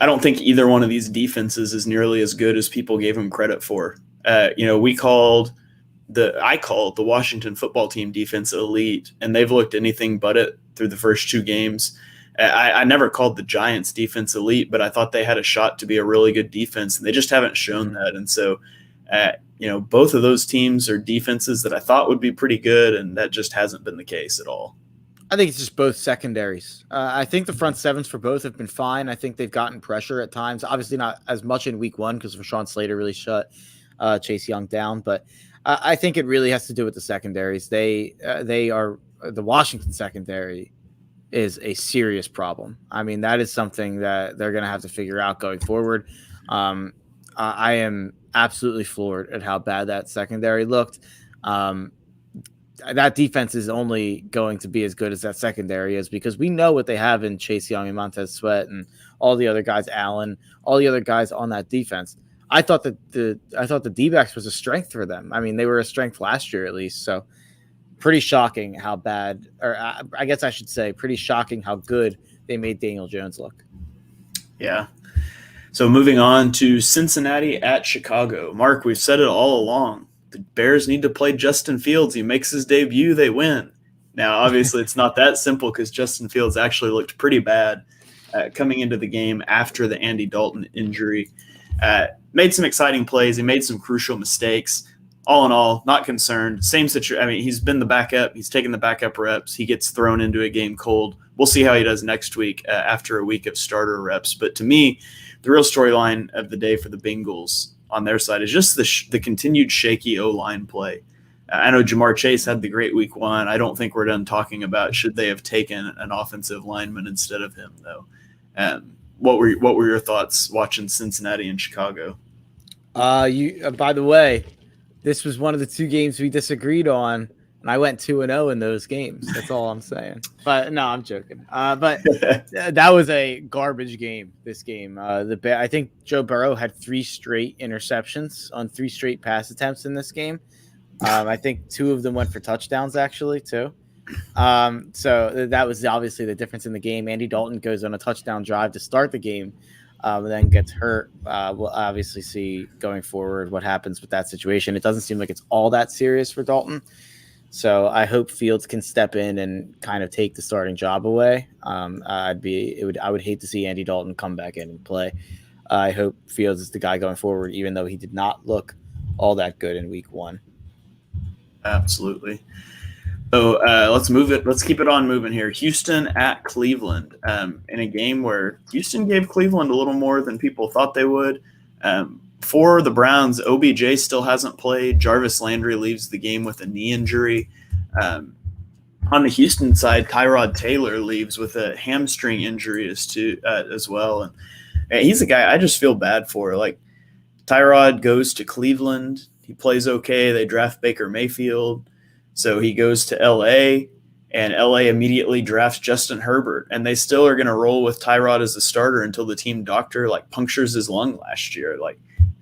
I don't think either one of these defenses is nearly as good as people gave them credit for. I called the Washington football team defense elite, and they've looked anything but it through the first 2 games. I never called the Giants defense elite, but I thought they had a shot to be a really good defense, and they just haven't shown that. And so, both of those teams are defenses that I thought would be pretty good, and that just hasn't been the case at all. I think it's just both secondaries. I think the front sevens for both have been fine. I think they've gotten pressure at times. Obviously not as much in week 1 because Rashawn Slater really shut Chase Young down. But I think it really has to do with the secondaries. They are the Washington secondary is a serious problem. I mean, that is something that they're going to have to figure out going forward. I am absolutely floored at how bad that secondary looked. That defense is only going to be as good as that secondary is because we know what they have in Chase Young and Montez Sweat and all the other guys, Allen, all the other guys on that defense. I thought that the D-backs was a strength for them. I mean, they were a strength last year at least. So pretty shocking how bad, or I guess I should say pretty shocking how good they made Daniel Jones look. Yeah. So moving on to Cincinnati at Chicago. Mark, we've said it all along. The Bears need to play Justin Fields. He makes his debut, they win. Now, obviously, it's not that simple because Justin Fields actually looked pretty bad coming into the game after the Andy Dalton injury. Made some exciting plays. He made some crucial mistakes. All in all, not concerned. Same situation. I mean, he's been the backup. He's taken the backup reps. He gets thrown into a game cold. We'll see how he does next week after a week of starter reps. But to me, the real storyline of the day for the Bengals on their side is just the continued shaky O-line play. I know Jamar Chase had the great week 1. I don't think we're done talking about should they have taken an offensive lineman instead of him, though. What were your thoughts watching Cincinnati and Chicago? By the way, this was one of the 2 games we disagreed on and I went 2-0 in those games. That's all I'm saying. But no, I'm joking. But that was a garbage game. This game, I think Joe Burrow had 3 straight interceptions on 3 straight pass attempts in this game. I think 2 of them went for touchdowns, actually, too. So that was obviously the difference in the game. Andy Dalton goes on a touchdown drive to start the game, and then gets hurt. We'll obviously see going forward what happens with that situation. It doesn't seem like it's all that serious for Dalton. So I hope Fields can step in and kind of take the starting job away. I would hate to see Andy Dalton come back in and play. I hope Fields is the guy going forward, even though he did not look all that good in week 1. Absolutely. So let's move it. Let's keep it on moving here. Houston at Cleveland, in a game where Houston gave Cleveland a little more than people thought they would. For the Browns, OBJ still hasn't played. Jarvis Landry leaves the game with a knee injury. On the Houston side, Tyrod Taylor leaves with a hamstring injury as well. And he's a guy I just feel bad for. Like, Tyrod goes to Cleveland. He plays okay. They draft Baker Mayfield. So he goes to LA, and LA immediately drafts Justin Herbert. And they still are going to roll with Tyrod as the starter until the team doctor punctures his lung last year.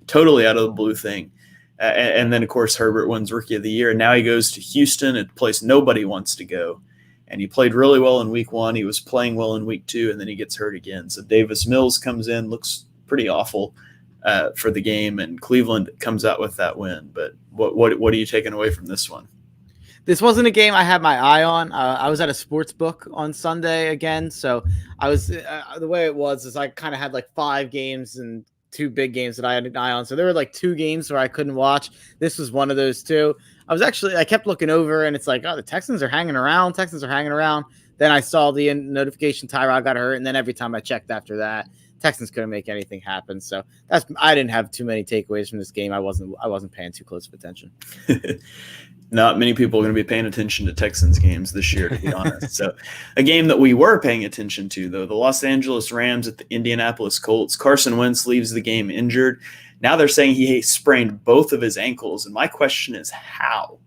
Totally out of the blue thing. And then, of course, Herbert wins Rookie of the Year. And now he goes to Houston, a place nobody wants to go. And he played really well in week 1. He was playing well in week 2, and then he gets hurt again. So Davis Mills comes in, looks pretty awful for the game, and Cleveland comes out with that win. But what are you taking away from this one? This wasn't a game I had my eye on. I was at a sports book on Sunday again. So I was the way it was is I kind of had 5 games and 2 big games that I had an eye on. So there were 2 games where I couldn't watch. This was one of those 2. I kept looking over, and it's the Texans are hanging around. Then I saw the notification Tyrod got hurt. And then every time I checked after that, Texans couldn't make anything happen. So I didn't have too many takeaways from this game. I wasn't paying too close of attention. Not many people are going to be paying attention to Texans games this year, to be honest. So a game that we were paying attention to, though, the Los Angeles Rams at the Indianapolis Colts. Carson Wentz leaves the game injured. Now they're saying he sprained both of his ankles. And my question is how?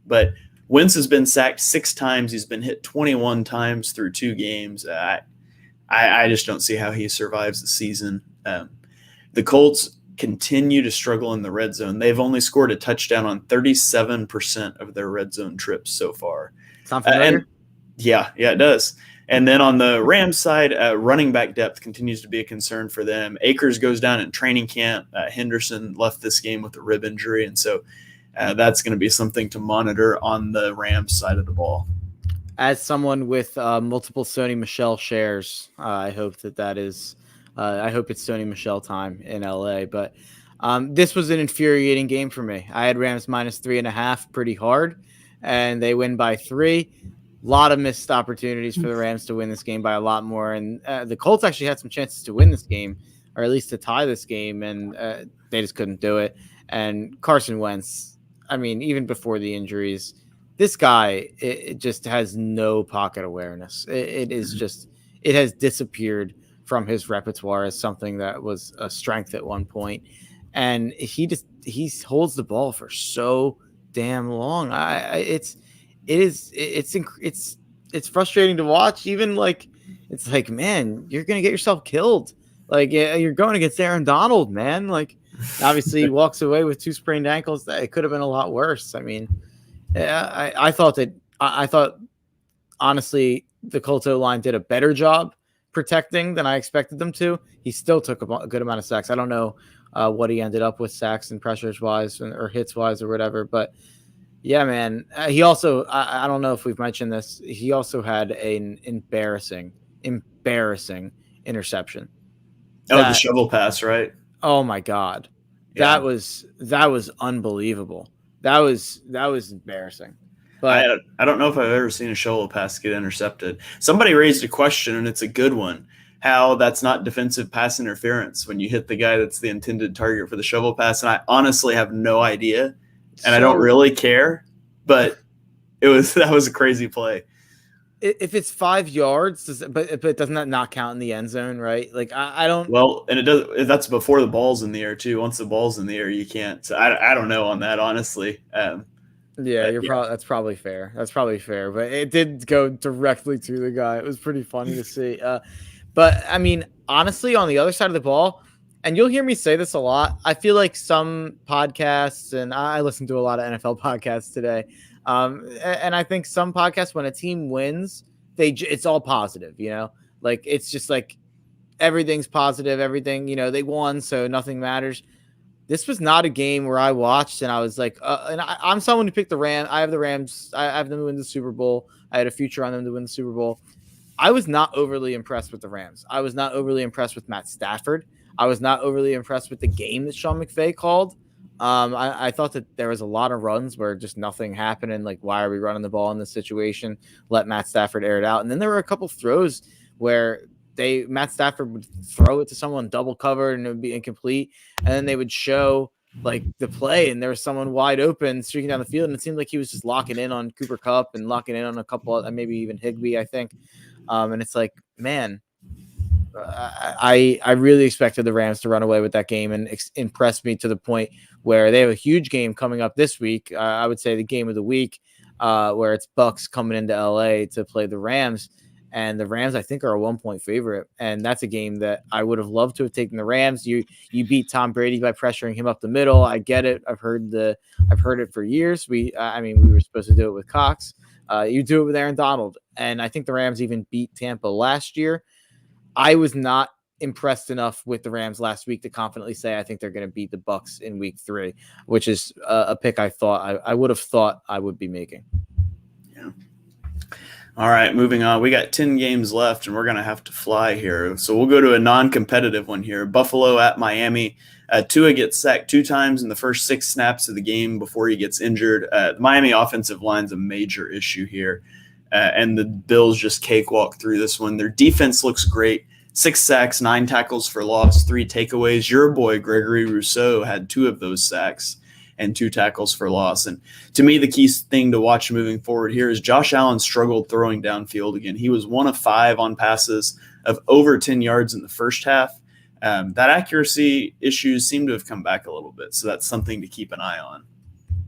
But Wentz has been sacked 6 times. He's been hit 21 times through 2 games. I just don't see how he survives the season. The Colts continue to struggle in the red zone. They've only scored a touchdown on 37% of their red zone trips so far. Sound familiar? Yeah, it does. And then on the Rams side, running back depth continues to be a concern for them. Akers goes down in training camp. Henderson left this game with a rib injury, and so that's going to be something to monitor on the Rams side of the ball. As someone with multiple Sony Michel shares, I hope that is I hope it's Sony Michel time in LA. But this was an infuriating game for me. I had Rams -3.5 pretty hard, and they win by 3. A lot of missed opportunities for the Rams to win this game by a lot more. And the Colts actually had some chances to win this game, or at least to tie this game, and they just couldn't do it. And Carson Wentz, I mean, even before the injuries, this guy, it just has no pocket awareness. It has disappeared from his repertoire as something that was a strength at one point. And he holds the ball for so damn long. It's frustrating to watch. Even man, you're going to get yourself killed. You're going against Aaron Donald, man. Obviously he walks away with 2 sprained ankles. It could have been a lot worse. I mean, I thought honestly, the Colts O-line did a better job protecting than I expected them to. He still took a good amount of sacks. I don't know what he ended up with sacks and pressures wise or hits wise or whatever, but yeah, man. He also, I don't know if we've mentioned this, he also had an embarrassing interception. The shovel pass, right? Oh my God. Yeah. That was unbelievable. That was embarrassing. But I don't know if I've ever seen a shovel pass get intercepted. Somebody raised a question, and it's a good one, how that's not defensive pass interference when you hit the guy that's the intended target for the shovel pass. And I honestly have no idea, and I don't really care, but that was a crazy play. If it's 5 yards, but doesn't that not count in the end zone, right? I don't. Well, and it does. That's before the ball's in the air too. Once the ball's in the air, you can't. So I don't know on that, honestly. Yeah, But yeah, that's probably fair. That's probably fair, but it did go directly to the guy. It was pretty funny to see. But I mean, honestly, on the other side of the ball, and you'll hear me say this a lot. I feel like some podcasts, and I listen to a lot of NFL podcasts today, and I think some podcasts, when a team wins, it's all positive. Like it's just like everything's positive. Everything, they won, so nothing matters. This was not a game where I watched and I was like, I'm someone who picked the Rams. I have the Rams. I have them to win the Super Bowl. I had a future on them to win the Super Bowl. I was not overly impressed with the Rams. I was not overly impressed with Matt Stafford. I was not overly impressed with the game that Sean McVay called. I thought that there was a lot of runs where just nothing happened. And like, why are we running the ball in this situation? Let Matt Stafford air it out. And then there were a couple throws where Matt Stafford would throw it to someone double covered and it would be incomplete. And then they would show like the play and there was someone wide open streaking down the field. And it seemed like he was just locking in on Cooper Kupp and locking in on a couple, maybe even Higbee, I think. And it's like, man, I really expected the Rams to run away with that game and impress me to the point where they have a huge game coming up this week. I would say the game of the week, where it's Bucks coming into LA to play the Rams. And the Rams, I think, are a 1-point favorite. And that's a game that I would have loved to have taken the Rams. You beat Tom Brady by pressuring him up the middle. I get it. I've heard it for years. We were supposed to do it with Cox. You do it with Aaron Donald. And I think the Rams even beat Tampa last year. I was not impressed enough with the Rams last week to confidently say I think they're going to beat the Bucks in week 3, which is a pick I would have thought I would be making. Yeah. All right, moving on. We got 10 games left, and we're going to have to fly here. So we'll go to a non-competitive one here. Buffalo at Miami. Tua gets sacked 2 times in the first 6 snaps of the game before he gets injured. The Miami offensive line's a major issue here, and the Bills just cakewalk through this one. Their defense looks great. 6 sacks, 9 tackles for loss, 3 takeaways. Your boy, Gregory Rousseau, had 2 of those sacks and 2 tackles for loss. And to me, the key thing to watch moving forward here is Josh Allen struggled throwing downfield again. He was 1 of 5 on passes of over 10 yards in the first half. That accuracy issues seem to have come back a little bit. So that's something to keep an eye on.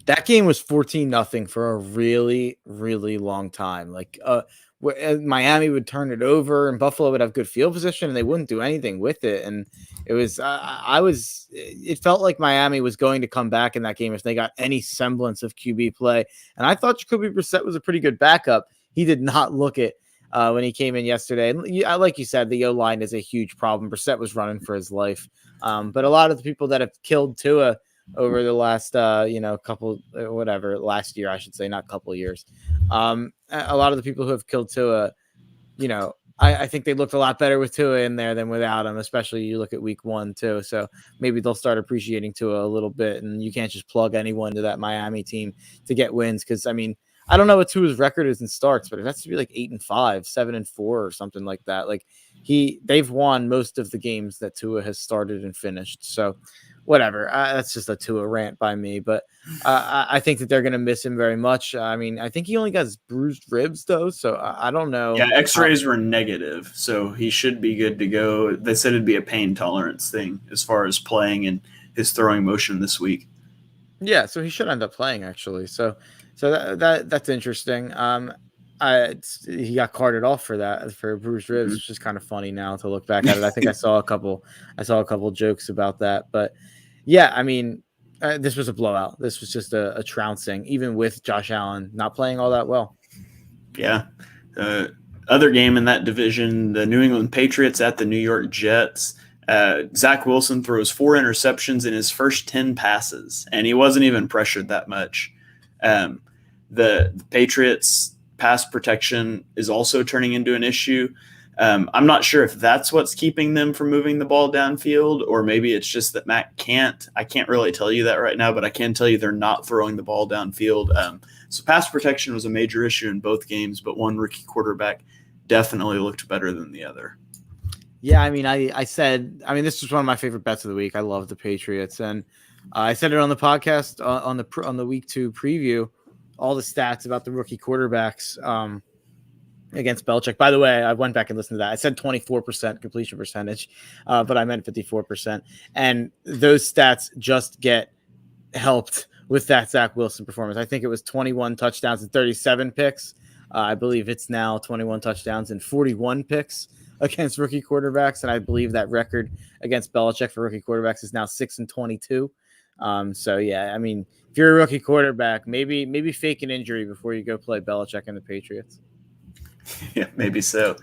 That game was 14-0 for a really, really long time. Like Miami would turn it over and Buffalo would have good field position and they wouldn't do anything with it. And it was, it felt like Miami was going to come back in that game if they got any semblance of QB play. And I thought Jacoby Brissett was a pretty good backup. He did not look it when he came in yesterday. And like you said, the O-line is a huge problem. Brissett was running for his life. But a lot of the people that have killed Tua over the last, last year, I should say, not couple years. A lot of the people who have killed Tua, I think they looked a lot better with Tua in there than without him, especially you look at week 1 too. So maybe they'll start appreciating Tua a little bit, and you can't just plug anyone to that Miami team to get wins. Because I mean, I don't know what Tua's record is in starts, but it has to be like 8-5, 7-4, or something like that. Like they've won most of the games that Tua has started and finished. So whatever. That's just a Tua rant by me, but I think that they're going to miss him very much. I mean, I think he only got bruised ribs though, so I don't know. Yeah, X-rays were negative, so he should be good to go. They said it'd be a pain tolerance thing as far as playing and his throwing motion this week. Yeah, so he should end up playing actually. So that's interesting. He got carted off for bruised ribs, which is kind of funny now to look back at it. I think I saw a couple jokes about that, but yeah, I mean, this was a blowout. This was just a trouncing, even with Josh Allen not playing all that well. Yeah. Other game in that division, the New England Patriots at the New York Jets. Zach Wilson throws 4 interceptions in his first 10 passes, and he wasn't even pressured that much. The Patriots pass protection is also turning into an issue. I'm not sure if that's what's keeping them from moving the ball downfield, or maybe it's just that Matt can't. I can't really tell you that right now, but I can tell you they're not throwing the ball downfield. So pass protection was a major issue in both games, but one rookie quarterback definitely looked better than the other. Yeah, I mean, I said this was one of my favorite bets of the week. I love the Patriots, and I said it on the podcast on the week 2 preview. All the stats about the rookie quarterbacks against Belichick. By the way, I went back and listened to that. I said 24% completion percentage, but I meant 54%. And those stats just get helped with that Zach Wilson performance. I think it was 21 touchdowns and 37 picks. I believe it's now 21 touchdowns and 41 picks against rookie quarterbacks, and I believe that record against Belichick for rookie quarterbacks is now 6-22. So yeah, I mean, if you're a rookie quarterback, maybe fake an injury before you go play Belichick and the Patriots. Yeah, maybe so.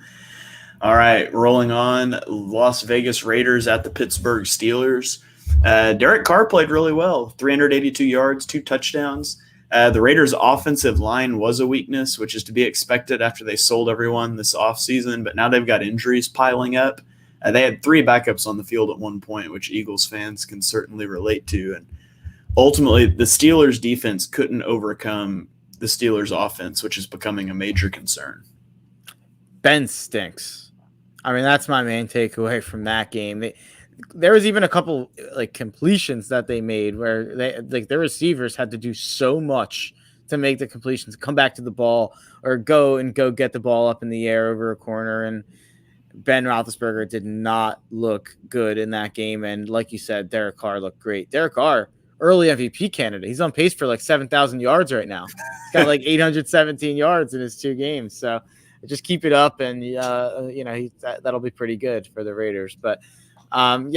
All right, rolling on. Las Vegas Raiders at the Pittsburgh Steelers. Derek Carr played really well, 382 yards, 2 touchdowns. The Raiders' offensive line was a weakness, which is to be expected after they sold everyone this offseason, but now they've got injuries piling up. They had 3 backups on the field at one point, which Eagles fans can certainly relate to. And ultimately, the Steelers' defense couldn't overcome the Steelers' offense, which is becoming a major concern. Ben stinks. I mean, that's my main takeaway from that game. There was even a couple like completions that they made where their receivers had to do so much to make the completions, come back to the ball or go get the ball up in the air over a corner. And Ben Roethlisberger did not look good in that game. And like you said, Derek Carr looked great. Derek Carr, early MVP candidate. He's on pace for like 7,000 yards right now. He's got like 817 yards in his 2 games. So just keep it up, and that'll be pretty good for the Raiders. But John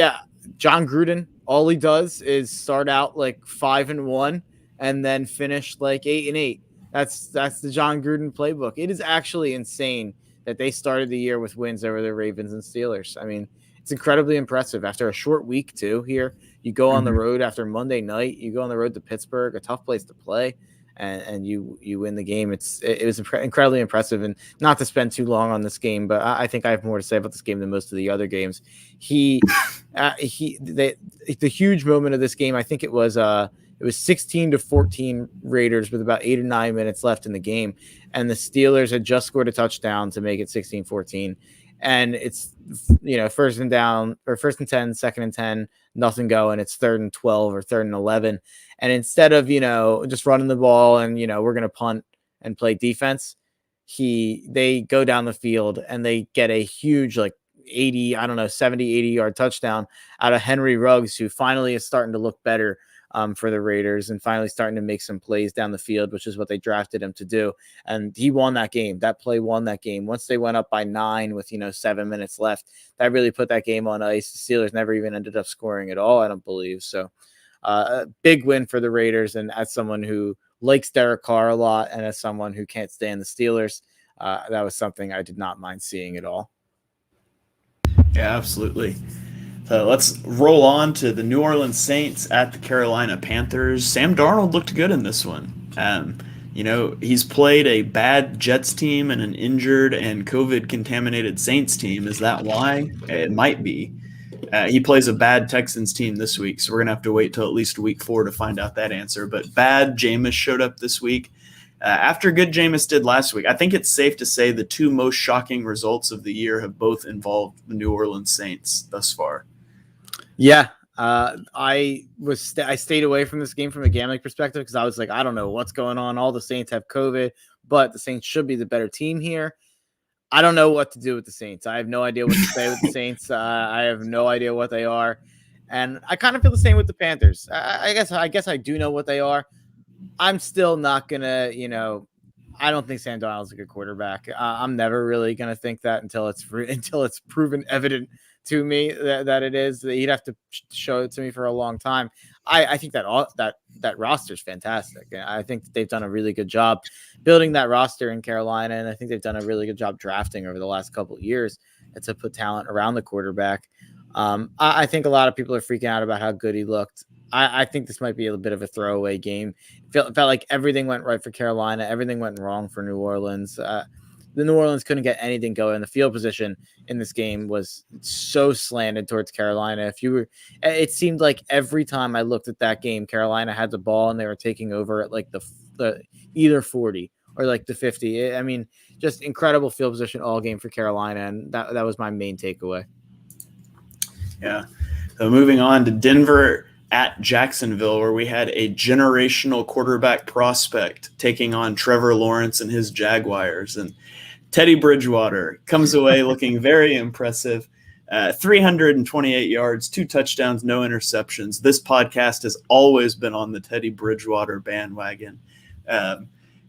Gruden, all he does is start out like 5-1 and then finish like 8-8. That's the John Gruden playbook. It is actually insane that they started the year with wins over the Ravens and Steelers. I mean, it's incredibly impressive. After a short week too, here you go on the road after Monday night. You go on the road to Pittsburgh, a tough place to play. And you win the game. It was incredibly impressive. And not to spend too long on this game, but I think I have more to say about this game than most of the other games. The huge moment of this game, I think it was 16-14 Raiders with about 8 or 9 minutes left in the game, and the Steelers had just scored a touchdown to make it 16-14. And it's, first and 10, 2nd and 10, nothing going. It's 3rd and 12 or 3rd and 11. And instead of, just running the ball and, we're going to punt and play defense, they go down the field and they get a huge, 70, 80-yard touchdown out of Henry Ruggs, who finally is starting to look better for the Raiders and finally starting to make some plays down the field, which is what they drafted him to do. And he won that game. That play won that game. Once they went up by 9 with, 7 minutes left, that really put that game on ice. The Steelers never even ended up scoring at all, I don't believe. So a big win for the Raiders. And as someone who likes Derek Carr a lot and as someone who can't stand the Steelers, that was something I did not mind seeing at all. Yeah, absolutely. So let's roll on to the New Orleans Saints at the Carolina Panthers. Sam Darnold looked good in this one. He's played a bad Jets team and an injured and COVID-contaminated Saints team. Is that why? It might be. He plays a bad Texans team this week, so we're going to have to wait till at least week 4 to find out that answer. But bad Jameis showed up this week. After good Jameis did last week, I think it's safe to say the 2 most shocking results of the year have both involved the New Orleans Saints thus far. Yeah, I stayed away from this game from a gambling perspective because I was like, I don't know what's going on. All the Saints have COVID, but the Saints should be the better team here. I don't know what to do with the Saints. I have no idea what to say with the Saints. I have no idea what they are, and I kind of feel the same with the Panthers. I guess I do know what they are. I'm still not gonna, I don't think Sam Darnold's a good quarterback. I'm never really gonna think that until it's proven evident to me that it is. He'd have to show it to me for a long time. I think that roster is fantastic. I think they've done a really good job building that roster in Carolina, and I think they've done a really good job drafting over the last couple of years to put talent around the quarterback. I think a lot of people are freaking out about how good he looked. I think this might be a bit of a throwaway game. It felt like everything went right for Carolina. Everything went wrong for New Orleans. The New Orleans couldn't get anything going. The field position in this game was so slanted towards Carolina. It seemed like every time I looked at that game, Carolina had the ball and they were taking over at like the either 40 or like the 50. I mean, just incredible field position all game for Carolina, and that was my main takeaway. Yeah. So moving on to Denver at Jacksonville, where we had a generational quarterback prospect taking on Trevor Lawrence and his Jaguars. And Teddy Bridgewater comes away looking very impressive. 328 yards, 2 touchdowns, no interceptions. This podcast has always been on the Teddy Bridgewater bandwagon.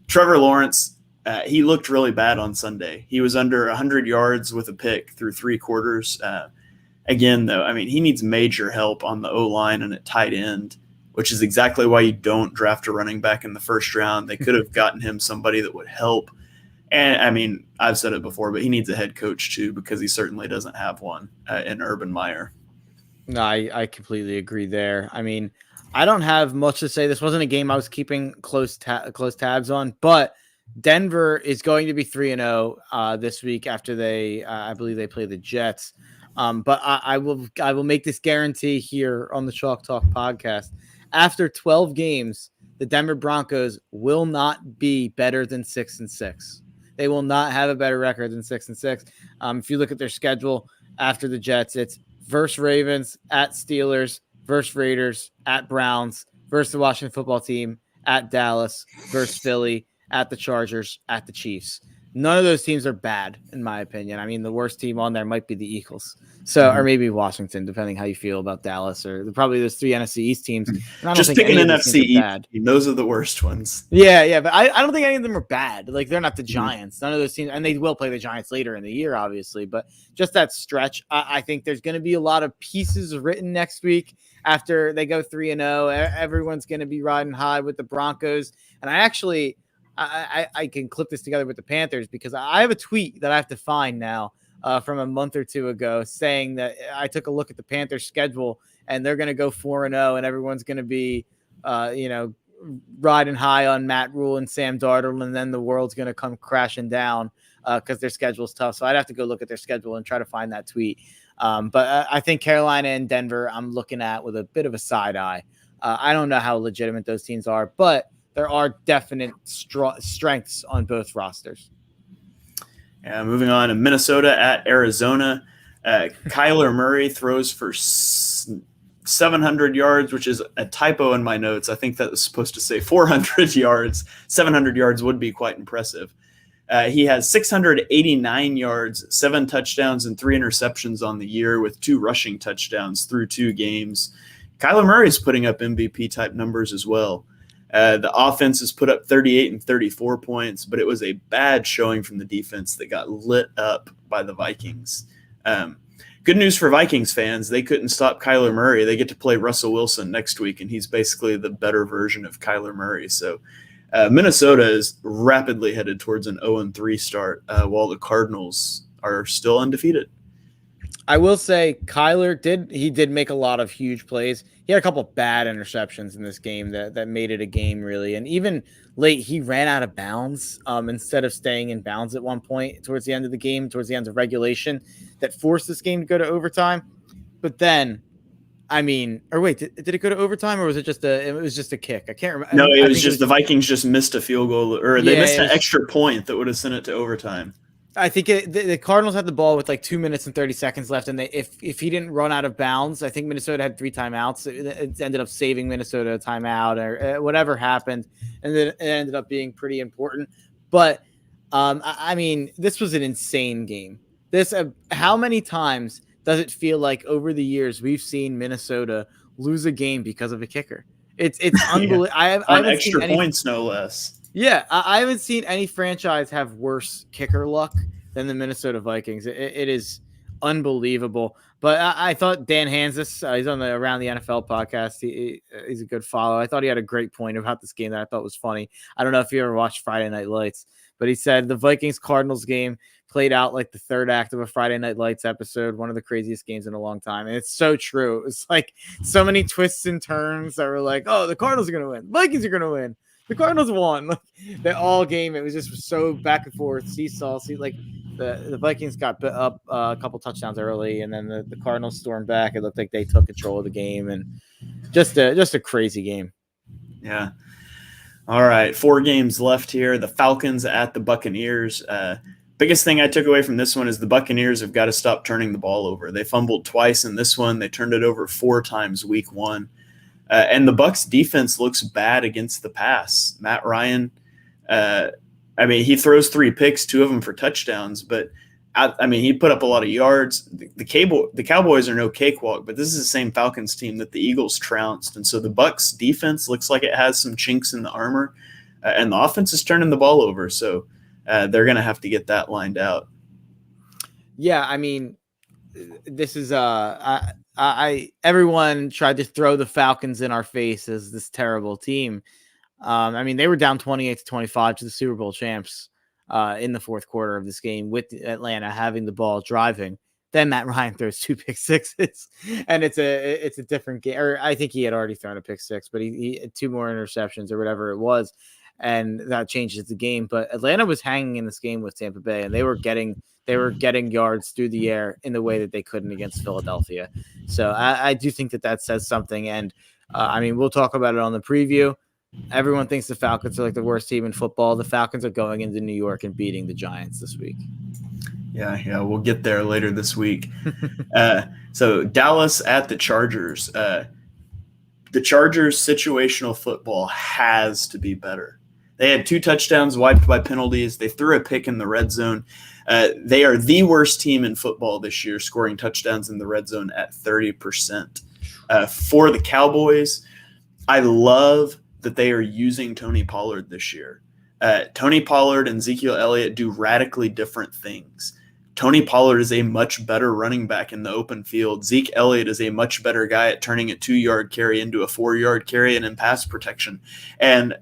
Trevor Lawrence, he looked really bad on Sunday. He was under 100 yards with a pick through 3 quarters. Again, though, I mean, he needs major help on the O-line and at tight end, which is exactly why you don't draft a running back in the first round. They could have gotten him somebody that would help. And, I mean, I've said it before, but he needs a head coach, too, because he certainly doesn't have one in Urban Meyer. No, I completely agree there. I mean, I don't have much to say. This wasn't a game I was keeping close tabs on, but Denver is going to be 3-0 this week after I believe they play the Jets. But I will make this guarantee here on the Chalk Talk podcast. After 12 games, the Denver Broncos will not be better than 6-6. They will not have a better record than 6-6. If you look at their schedule after the Jets, it's versus Ravens, at Steelers, versus Raiders, at Browns, versus the Washington football team, at Dallas, versus Philly, at the Chargers, at the Chiefs. None of those teams are bad, in my opinion. I mean, the worst team on there might be the Eagles. So, or maybe Washington, depending how you feel about Dallas, or probably those 3 NFC East teams. And I don't Just think pick an NFC East bad. team. Those are the worst ones. Yeah, but I don't think any of them are bad. Like, they're not the Giants. None of those teams, and they will play the Giants later in the year, obviously. But just that stretch, I think there's going to be a lot of pieces written next week after they go 3-0. Everyone's going to be riding high with the Broncos. And I can clip this together with the Panthers because I have a tweet that I have to find now from a month or two ago saying that I took a look at the Panthers schedule and they're going to go 4-0 and everyone's going to be, riding high on Matt Rule and Sam Darnold, and then the world's going to come crashing down because their schedule's tough. So I'd have to go look at their schedule and try to find that tweet. But I think Carolina and Denver I'm looking at with a bit of a side eye. I don't know how legitimate those teams are, but there are definite strengths on both rosters. Yeah, moving on to Minnesota at Arizona. Kyler Murray throws for 700 yards, which is a typo in my notes. I think that was supposed to say 400 yards. 700 yards would be quite impressive. He has 689 yards, 7 touchdowns, and 3 interceptions on the year with 2 rushing touchdowns through 2 games. Kyler Murray is putting up MVP-type numbers as well. The offense has put up 38 and 34 points, but it was a bad showing from the defense that got lit up by the Vikings. Good news for Vikings fans. They couldn't stop Kyler Murray. They get to play Russell Wilson next week, and he's basically the better version of Kyler Murray. So Minnesota is rapidly headed towards an 0-3 start, while the Cardinals are still undefeated. I will say Kyler did make a lot of huge plays. He had a couple bad interceptions in this game that made it a game, really. And even late, he ran out of bounds instead of staying in bounds at one point towards the end of the game, towards the end of regulation, that forced this game to go to overtime. But then, I mean, or wait, did it go to overtime, or was it just a kick? I can't remember. No, it was just the Vikings just missed a field goal, or they missed an extra point that would have sent it to overtime. I think the Cardinals had the ball with like 2 minutes and 30 seconds left, and if he didn't run out of bounds, I think Minnesota had 3 timeouts. It ended up saving Minnesota a timeout or whatever happened, and then it ended up being pretty important. But I mean, this was an insane game. How many times does it feel like over the years we've seen Minnesota lose a game because of a kicker? It's unbelievable. I on extra points, no less. Yeah, I haven't seen any franchise have worse kicker luck than the Minnesota Vikings. It is unbelievable. But I thought Dan Hansis, he's on the Around the NFL podcast. He's a good follow. I thought he had a great point about this game that I thought was funny. I don't know if you ever watched Friday Night Lights, but he said the Vikings-Cardinals game played out like the third act of a Friday Night Lights episode, one of the craziest games in a long time. And it's so true. It's like so many twists and turns that were like, oh, the Cardinals are going to win. Vikings are going to win. The Cardinals won. Like, the all game, it was just so back and forth, seesaw. Like the Vikings got up a couple touchdowns early, and then the Cardinals stormed back. It looked like they took control of the game, and just a crazy game. Yeah. All right, 4 games left here. The Falcons at the Buccaneers. Biggest thing I took away from this one is the Buccaneers have got to stop turning the ball over. They fumbled twice in this one. They turned it over 4 times week 1. And the Bucs defense looks bad against the pass. Matt Ryan, he throws 3 picks, 2 of them for touchdowns, but I mean, he put up a lot of yards. The Cowboys are no cakewalk, but this is the same Falcons team that the Eagles trounced, and so the Bucks defense looks like it has some chinks in the armor, and the offense is turning the ball over. So they're going to have to get that lined out. Yeah, I mean, this is everyone tried to throw the Falcons in our face as this terrible team. I mean, they were down 28-25 to the Super Bowl champs in the fourth quarter of this game with Atlanta having the ball driving. Then Matt Ryan throws 2 pick sixes, and it's a different game. Or I think he had already thrown a pick six, but he had 2 more interceptions or whatever it was, and that changes the game. But Atlanta was hanging in this game with Tampa Bay, and they were getting yards through the air in the way that they couldn't against Philadelphia. So I do think that says something. And I mean, we'll talk about it on the preview. Everyone thinks the Falcons are like the worst team in football. The Falcons are going into New York and beating the Giants this week. Yeah, we'll get there later this week. So Dallas at the Chargers. The Chargers' situational football has to be better. They had 2 touchdowns wiped by penalties. They threw a pick in the red zone. They are the worst team in football this year, scoring touchdowns in the red zone at 30%. For the Cowboys, I love that they are using Tony Pollard this year. Tony Pollard and Ezekiel Elliott do radically different things. Tony Pollard is a much better running back in the open field. Zeke Elliott is a much better guy at turning a 2-yard carry into a 4-yard carry and in pass protection. And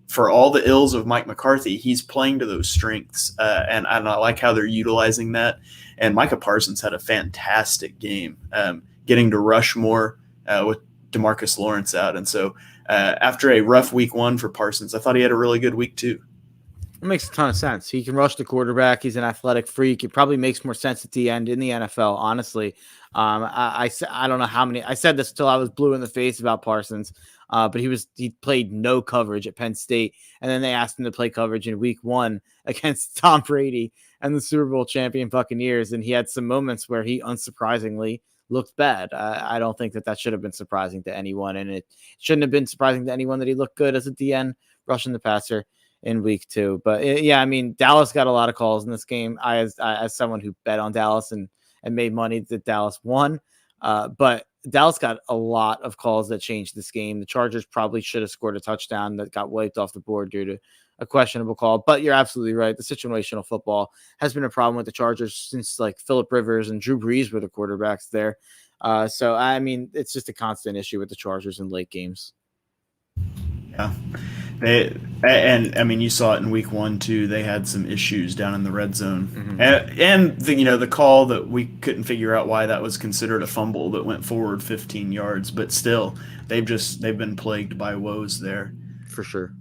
for all the ills of Mike McCarthy, he's playing to those strengths. And I like how they're utilizing that. And Micah Parsons had a fantastic game, getting to rush more with DeMarcus Lawrence out. And so after a rough week 1 for Parsons, I thought he had a really good week 2. It makes a ton of sense. He can rush the quarterback. He's an athletic freak. It probably makes more sense at the end in the NFL, honestly. I don't know how many. I said this till I was blue in the face about Parsons, but he played no coverage at Penn State, and then they asked him to play coverage in week 1 against Tom Brady and the Super Bowl champion Buccaneers, and he had some moments where he unsurprisingly looked bad. I don't think that should have been surprising to anyone, and it shouldn't have been surprising to anyone that he looked good as a DN rushing the passer in week 2. But yeah, I mean, Dallas got a lot of calls in this game. As someone who bet on Dallas and made money that Dallas won, but Dallas got a lot of calls that changed this game. The Chargers probably should have scored a touchdown that got wiped off the board due to a questionable call. But you're absolutely right. The situational football has been a problem with the Chargers since like Phillip Rivers and Drew Brees were the quarterbacks there. So, I mean, it's just a constant issue with the Chargers in late games. Yeah. And I mean, you saw it in week 1 too. They had some issues down in the red zone, and the call that we couldn't figure out why that was considered a fumble that went forward 15 yards. But still, they've been plagued by woes there for sure.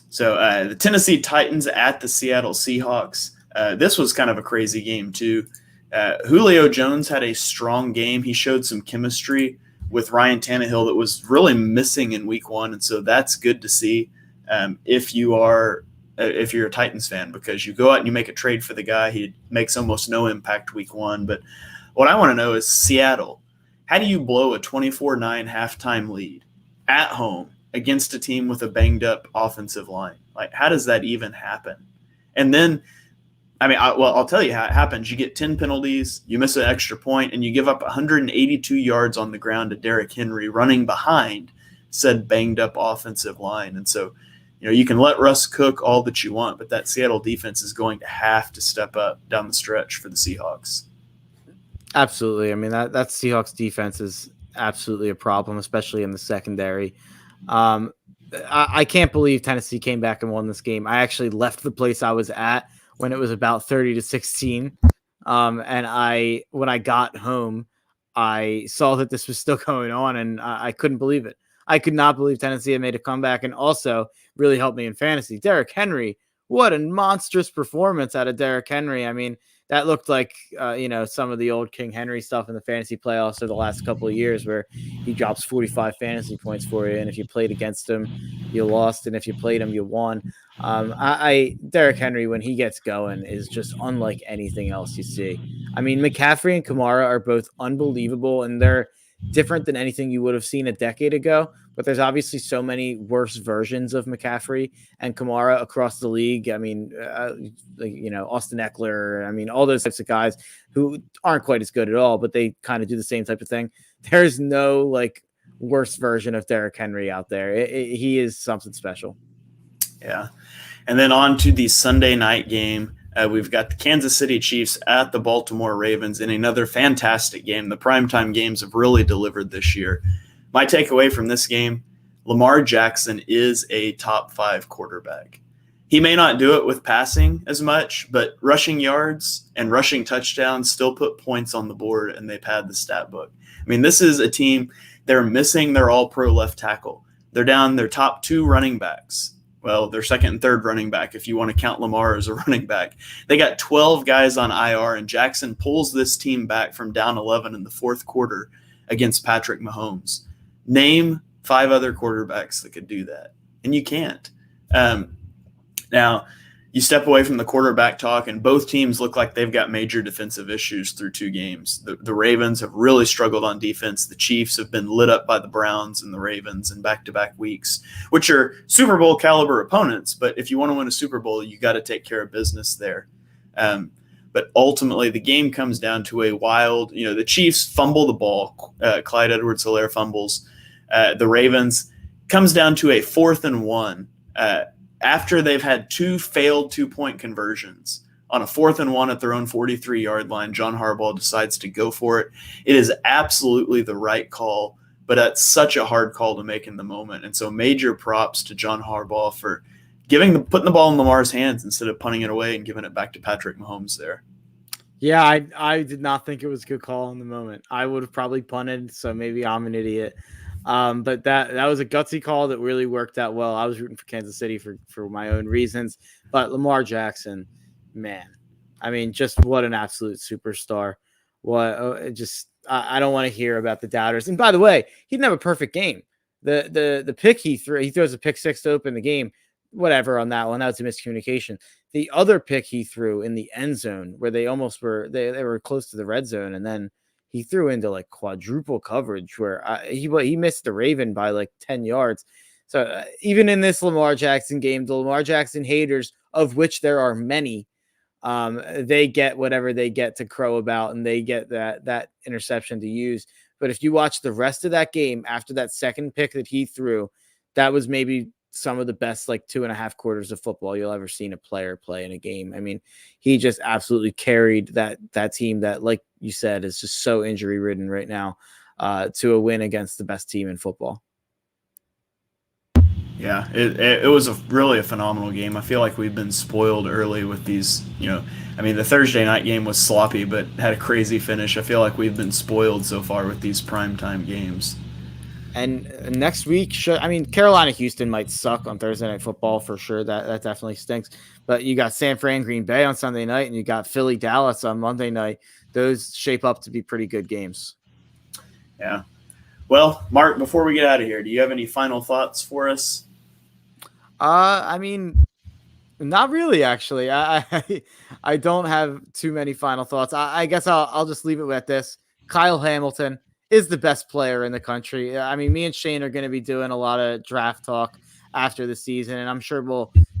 So the Tennessee Titans at the Seattle Seahawks. This was kind of a crazy game too. Julio Jones had a strong game. He showed some chemistry with Ryan Tannehill that was really missing in week 1, and so that's good to see. If you're a Titans fan, because you go out and you make a trade for the guy, he makes almost no impact week 1. But what I want to know is Seattle, how do you blow a 24-9 halftime lead at home against a team with a banged up offensive line? Like, how does that even happen? And then, I mean, I'll tell you how it happens. You get 10 penalties, you miss an extra point, and you give up 182 yards on the ground to Derrick Henry running behind said banged up offensive line. And so, you can let Russ cook all that you want, but that Seattle defense is going to have to step up down the stretch for the Seahawks. Absolutely. I mean, that Seahawks defense is absolutely a problem, especially in the secondary. I can't believe Tennessee came back and won this game. I actually left the place I was at when it was about 30-16. And when I got home, I saw that this was still going on, and I couldn't believe it. I could not believe Tennessee had made a comeback, and also really helped me in fantasy. Derrick Henry, what a monstrous performance out of Derrick Henry. I mean, that looked like, some of the old King Henry stuff in the fantasy playoffs of the last couple of years where he drops 45 fantasy points for you. And if you played against him, you lost. And if you played him, you won. Derrick Henry, when he gets going, is just unlike anything else you see. I mean, McCaffrey and Kamara are both unbelievable, and they're different than anything you would have seen a decade ago. but there's obviously so many worse versions of McCaffrey and Kamara across the league. I mean, Austin Eckler, I mean, all those types of guys who aren't quite as good at all, but they kind of do the same type of thing. There's no like worse version of Derrick Henry out there. He is something special. Yeah. And then on to the Sunday night game. We've got the Kansas City Chiefs at the Baltimore Ravens in another fantastic game. The primetime games have really delivered this year. My takeaway from this game, Lamar Jackson is a top 5 quarterback. He may not do it with passing as much, but rushing yards and rushing touchdowns still put points on the board, and they pad the stat book. I mean, this is a team, they're missing their all-pro left tackle. They're down their top 2 running backs. Well, their second and third running back, if you want to count Lamar as a running back. They got 12 guys on IR, and Jackson pulls this team back from down 11 in the fourth quarter against Patrick Mahomes. Name 5 other quarterbacks that could do that, and you can't. Now, you step away from the quarterback talk, and both teams look like they've got major defensive issues through 2 games. The Ravens have really struggled on defense. The Chiefs have been lit up by the Browns and the Ravens in back-to-back weeks, which are Super Bowl caliber opponents. But if you want to win a Super Bowl, you got to take care of business there. But ultimately, the game comes down to a wild, the Chiefs fumble the ball. Clyde Edwards-Helaire fumbles. The Ravens comes down to a 4th and 1. After they've had 2 failed 2-point conversions. On a 4th and 1 at their own 43-yard line, John Harbaugh decides to go for it. It is absolutely the right call, but that's such a hard call to make in the moment. And so major props to John Harbaugh for putting the ball in Lamar's hands instead of punting it away and giving it back to Patrick Mahomes there. Yeah, I did not think it was a good call in the moment. I would have probably punted, so maybe I'm an idiot. But that was a gutsy call that really worked out well. I was rooting for Kansas City for my own reasons, but Lamar Jackson, man, I mean, just what an absolute superstar. I don't want to hear about the doubters. And by the way, he didn't have a perfect game. The pick he throws a pick 6 to open the game. Whatever on that one, that was a miscommunication. The other pick he threw in the end zone where they almost were, they were close to the red zone, and then he threw into like quadruple coverage where he missed the Raven by like 10 yards. So even in this Lamar Jackson game, the Lamar Jackson haters, of which there are many, they get whatever they get to crow about, and they get that interception to use. But if you watch the rest of that game after that second pick that he threw, that was maybe some of the best like 2.5 quarters of football you'll ever seen a player play in a game. I mean, he just absolutely carried that team that, like you said, is just so injury ridden right now, to a win against the best team in football. Yeah, it was really a phenomenal game. I feel like we've been spoiled early with these, the Thursday night game was sloppy, but had a crazy finish. I feel like we've been spoiled so far with these primetime games. And next week, Carolina-Houston might suck on Thursday Night Football for sure. That definitely stinks. But you got San Fran, Green Bay on Sunday night, and you got Philly, Dallas on Monday night. Those shape up to be pretty good games. Yeah. Well, Mark, before we get out of here, do you have any final thoughts for us? Not really, actually. I don't have too many final thoughts. I guess I'll just leave it with this. Kyle Hamilton is the best player in the country. I mean, me and Shane are going to be doing a lot of draft talk after the season, and I'm sure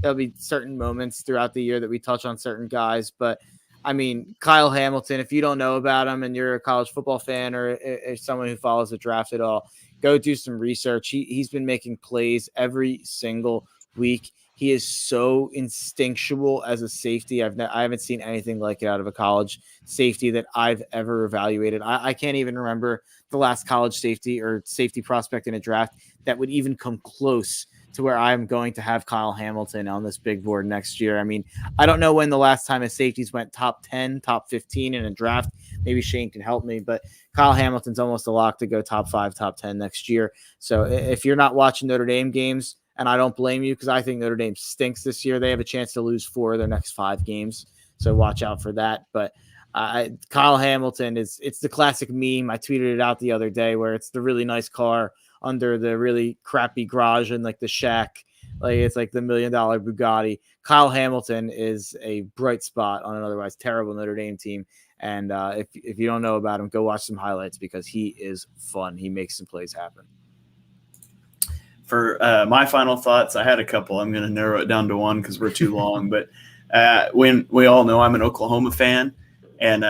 there'll be certain moments throughout the year that we touch on certain guys. But I mean, Kyle Hamilton, if you don't know about him and you're a college football fan or someone who follows the draft at all, go do some research. He's been making plays every single week. He is so instinctual as a safety. I haven't seen anything like it out of a college safety that I've ever evaluated. I can't even remember the last college safety or safety prospect in a draft that would even come close to where I'm going to have Kyle Hamilton on this big board next year. I mean, I don't know when the last time his safeties went top 10, top 15 in a draft. Maybe Shane can help me, but Kyle Hamilton's almost a lock to go top 5, top 10 next year. So if you're not watching Notre Dame games, and I don't blame you because I think Notre Dame stinks this year. They have a chance to lose 4 of their next 5 games. So watch out for that. But Kyle Hamilton it's the classic meme. I tweeted it out the other day where it's the really nice car under the really crappy garage and like the shack. Like it's like the $1 million Bugatti. Kyle Hamilton is a bright spot on an otherwise terrible Notre Dame team. And if you don't know about him, go watch some highlights because he is fun. He makes some plays happen. For my final thoughts, I had a couple. I'm going to narrow it down to one because we're too long. But when we all know I'm an Oklahoma fan, and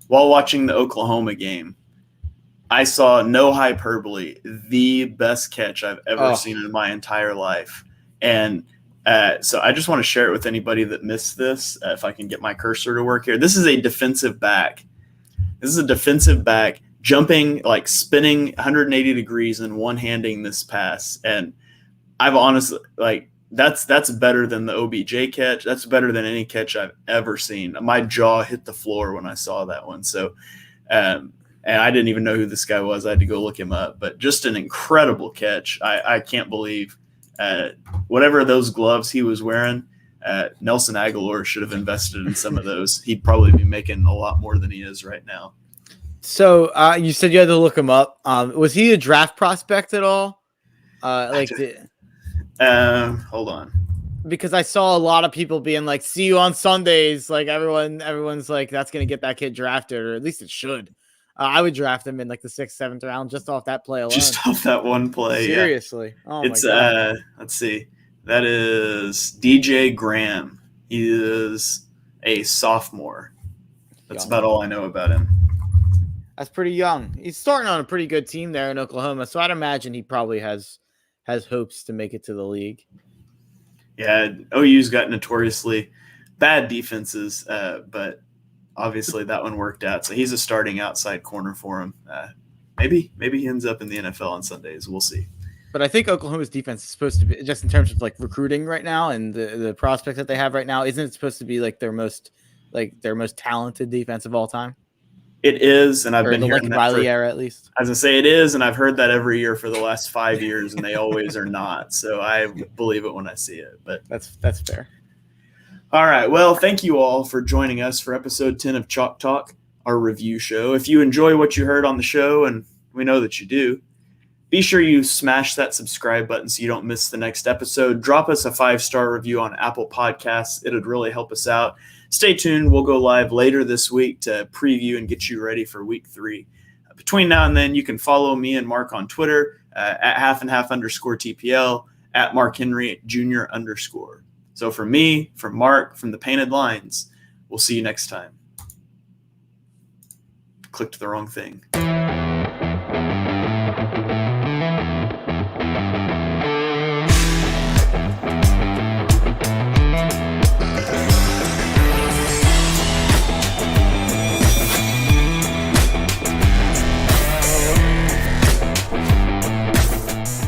while watching the Oklahoma game, I saw, no hyperbole, the best catch I've ever seen in my entire life. And so I just want to share it with anybody that missed this. If I can get my cursor to work here. This is a defensive back. This is a defensive back jumping, like spinning 180 degrees and one-handing this pass. And I've honestly, like, that's better than the OBJ catch. That's better than any catch I've ever seen. My jaw hit the floor when I saw that one. So, and I didn't even know who this guy was. I had to go look him up. But just an incredible catch. I can't believe whatever those gloves he was wearing, Nelson Aguilar should have invested in some of those. He'd probably be making a lot more than he is right now. So you said you had to look him up. Was he a draft prospect at all? Hold on. Because I saw a lot of people being like, "See you on Sundays." Like everyone's like, "That's gonna get that kid drafted," or at least it should. I would draft him in like the 6th, 7th round just off that play alone. Just off that one play. Seriously. Yeah. Oh it's my God. Let's see. That is DJ Graham. He is a sophomore. That's about all I know about him. That's pretty young. He's starting on a pretty good team there in Oklahoma, so I'd imagine he probably has hopes to make it to the league. Yeah, OU's got notoriously bad defenses, but obviously that one worked out. So he's a starting outside corner for him. Maybe he ends up in the NFL on Sundays. We'll see. But I think Oklahoma's defense is supposed to be, just in terms of like recruiting right now and the prospects that they have right now, isn't it supposed to be like their most talented defense of all time? It is, and I've been hearing hearing that Riley era at least. As I say, it is, and I've heard that every year for the last 5 years, and they always are not. So I believe it when I see it. But that's fair. All right. Well, thank you all for joining us for episode 10 of Chalk Talk, our review show. If you enjoy what you heard on the show, and we know that you do, be sure you smash that subscribe button so you don't miss the next episode. Drop us a 5-star review on Apple Podcasts. It would really help us out. Stay tuned. We'll go live later this week to preview and get you ready for week 3. Between now and then, you can follow me and Mark on Twitter at @halfandhalf_TPL, at Mark Henry Jr. _. So from me, from Mark, from the Painted Lines, we'll see you next time. Clicked the wrong thing.